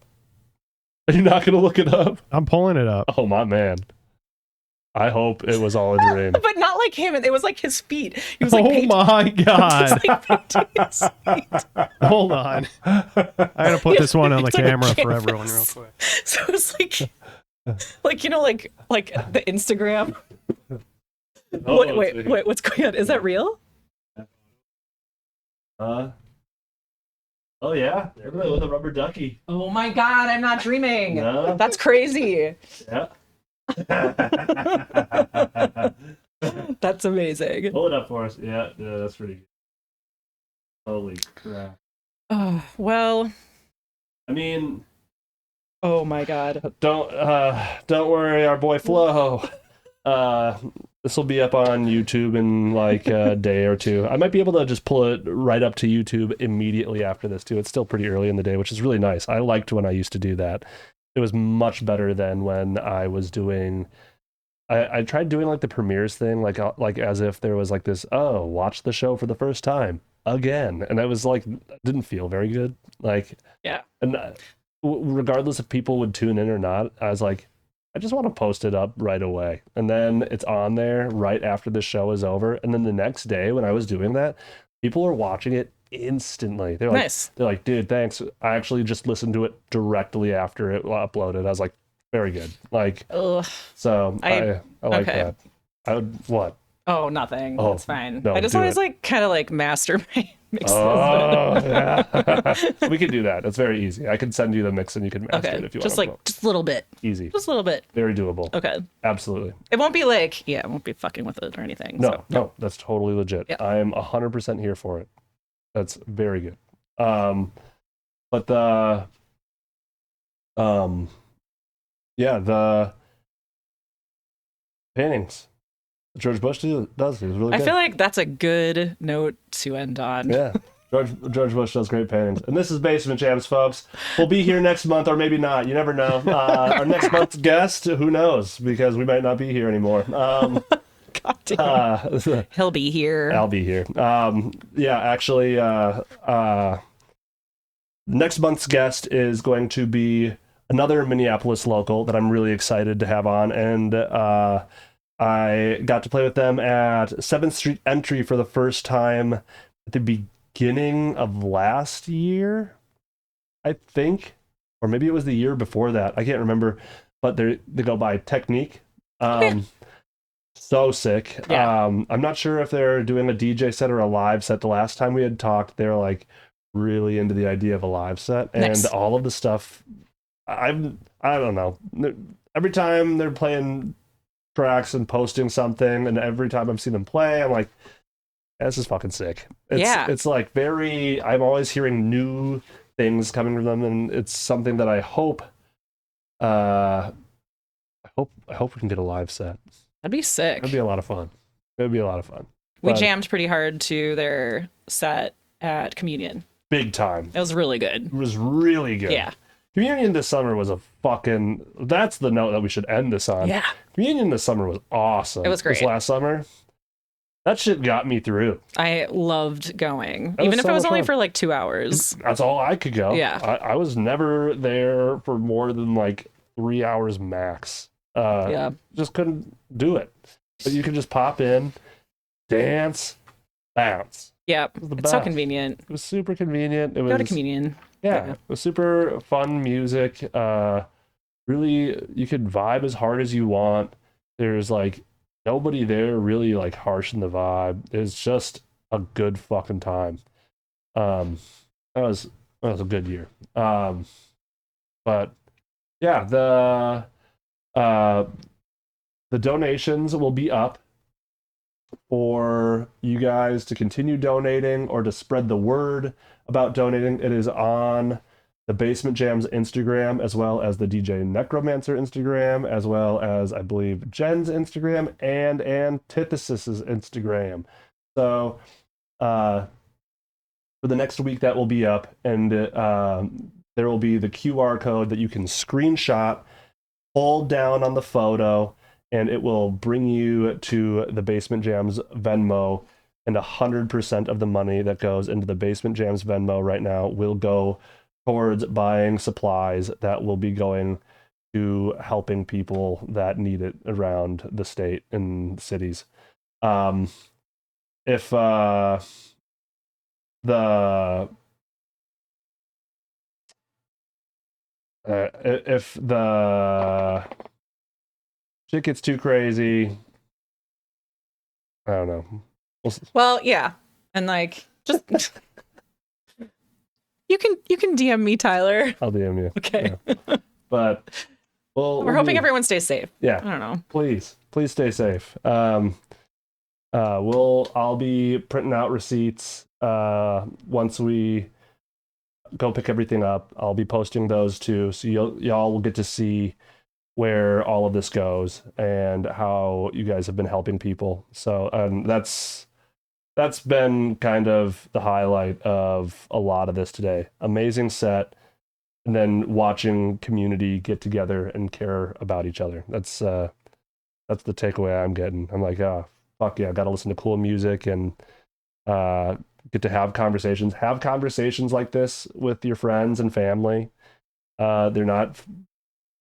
Are you not gonna look it up? I'm pulling it up. Oh my man. I hope it was all a dream. But not like him. It was like his feet. He was like, Oh my god! He was, like, painting his feet. Hold on, I gotta put this one on the It's like a camera for canvas. everyone real quick. So it was like you know, like the Instagram. Oh, Wait, what's going on? Is that real? Oh yeah, with a rubber ducky. Oh my god, I'm not dreaming. No. That's crazy. Yeah. That's amazing. Pull it up for us. Yeah, that's pretty good. Holy crap. Oh, well, I mean, oh my god. don't worry, our boy Flo. This will be up on YouTube in like a day or two. I might be able to just pull it right up to YouTube immediately after this too. It's still pretty early in the day, which is really nice. I liked when I used to do that. It was much better than when I was doing. I tried doing like the premieres thing, like as if there was like this, oh, watch the show for the first time again, and that was like didn't feel very good. Like Yeah. and regardless if people would tune in or not, I was like, I just want to post it up right away. And then it's on there right after the show is over. And then the next day when I was doing that, people are watching it instantly. They're like, Nice. they're like, dude, thanks. I actually just listened to it directly after it uploaded. I was like, very good. Like, Ugh. so I like okay. that. I would, what? Oh, nothing. Oh, That's fine. no, I just do always it. like kind of like master my mixes. Oh, yeah. We could do that. It's very easy. I could send you the mix and you can master Okay. it if you Just want. like just a little bit. Easy. Just a little bit. Very doable. Okay. Absolutely. It won't be like, yeah, it won't be fucking with it or anything. No, so. no, that's totally legit. Yeah. I am 100% here for it. That's very good. But the the paintings George Bush does. He was really good. I feel like that's a good note to end on. Yeah. George Bush does great paintings. And this is BASSment Jams, folks. We'll be here next month, or maybe not. You never know. Our next month's guest, who knows? Because we might not be here anymore. God damn. He'll be here. I'll be here. Yeah, actually, next month's guest is going to be another Minneapolis local that I'm really excited to have on. And I got to play with them at 7th Street Entry for the first time at the beginning of last year, I think. Or maybe it was the year before that. I can't remember. But they go by Technique. So sick. Yeah. I'm not sure if they're doing a DJ set or a live set. The last time we had talked, they're like really into the idea of a live set. And Nice. all of the stuff, I don't know. Every time they're playing tracks and posting something, and every time I've seen them play, I'm like, this is fucking sick. It's like I'm always hearing new things coming from them, and it's something that I hope we can get a live set. That'd be sick. It'd be a lot of fun. We But jammed pretty hard to their set at Communion. big time. It was really good. It was really good. Yeah. Communion this summer was that's the note that we should end this on. Yeah. Communion this summer was awesome. It was great. This last summer. That shit got me through. I loved going. That was Even if so it was much only fun. for like 2 hours. That's all I could go. Yeah. I was never there for more than like 3 hours max. Yeah. Just couldn't do it. But you could just pop in, dance, bounce. Yep. was the It's so best. convenient. It was super convenient. It was Go to Communion. Yeah, Yeah. it was super fun music. Really, you could vibe as hard as you want. There's like nobody there really like harshing the vibe. It's just a good fucking time. That was a good year. But yeah, the donations will be up for you guys to continue donating or to spread the word about donating. It is on the BASSment Jams Instagram, as well as the DJ Necromancer Instagram, as well as I believe Jen's Instagram and Antithesis's Instagram. So for the next week that will be up, and there will be the QR code that you can screenshot, hold down on the photo, and it will bring you to the BASSment Jams Venmo, and 100% of the money that goes into the BASSment Jams Venmo right now will go towards buying supplies that will be going to helping people that need it around the state and cities. If the shit gets too crazy, I don't know. Well, yeah, and like just you can DM me, Tyler. I'll DM you. Okay. Yeah. But we're hoping everyone stays safe. Yeah. I don't know. Please stay safe. I'll be printing out receipts once we go pick everything up. I'll be posting those too, so y'all will get to see where all of this goes and how you guys have been helping people. So that's been kind of the highlight of a lot of this today. Amazing set, and then watching community get together and care about each other. That's the takeaway I'm getting. I'm like, oh, fuck yeah, I got to listen to cool music and get to have conversations. Have conversations like this with your friends and family. They're not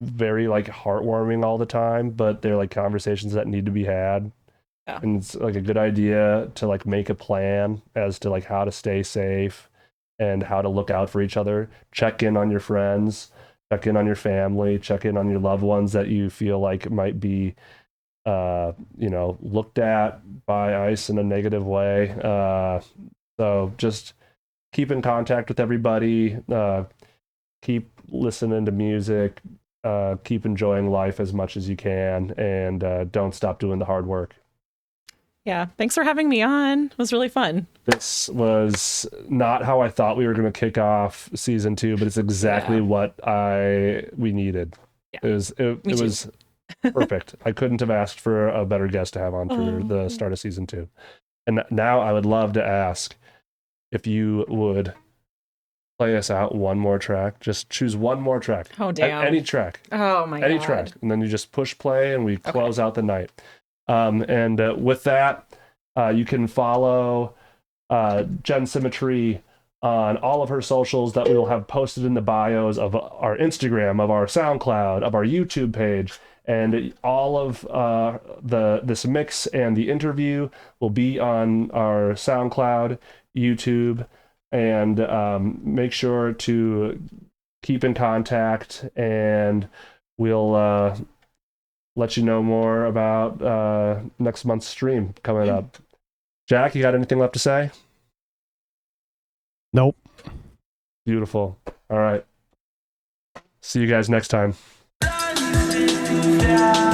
very like heartwarming all the time, but they're like conversations that need to be had. Yeah. And it's like a good idea to like make a plan as to like how to stay safe and how to look out for each other. Check in on your friends, check in on your family, check in on your loved ones that you feel like might be looked at by ICE in a negative way. So just keep in contact with everybody, keep listening to music, keep enjoying life as much as you can, and don't stop doing the hard work. Yeah, thanks for having me on. It was really fun. This was not how I thought we were going to kick off season 2, but it's exactly what we needed. Yeah. It was perfect. I couldn't have asked for a better guest to have on for the start of season 2. And now I would love to ask if you would play us out one more track. Just choose one more track. Oh, damn. Any track. Oh, my God. Any track. And then you just push play and we close out the night. And with that, you can follow JEN SYMMETRY on all of her socials that we will have posted in the bios of our Instagram, of our SoundCloud, of our YouTube page. And all of this mix and the interview will be on our SoundCloud, YouTube, and make sure to keep in contact, and we'll let you know more about next month's stream coming up. Jack, you got anything left to say? Nope. Beautiful. All right. See you guys next time. Yeah.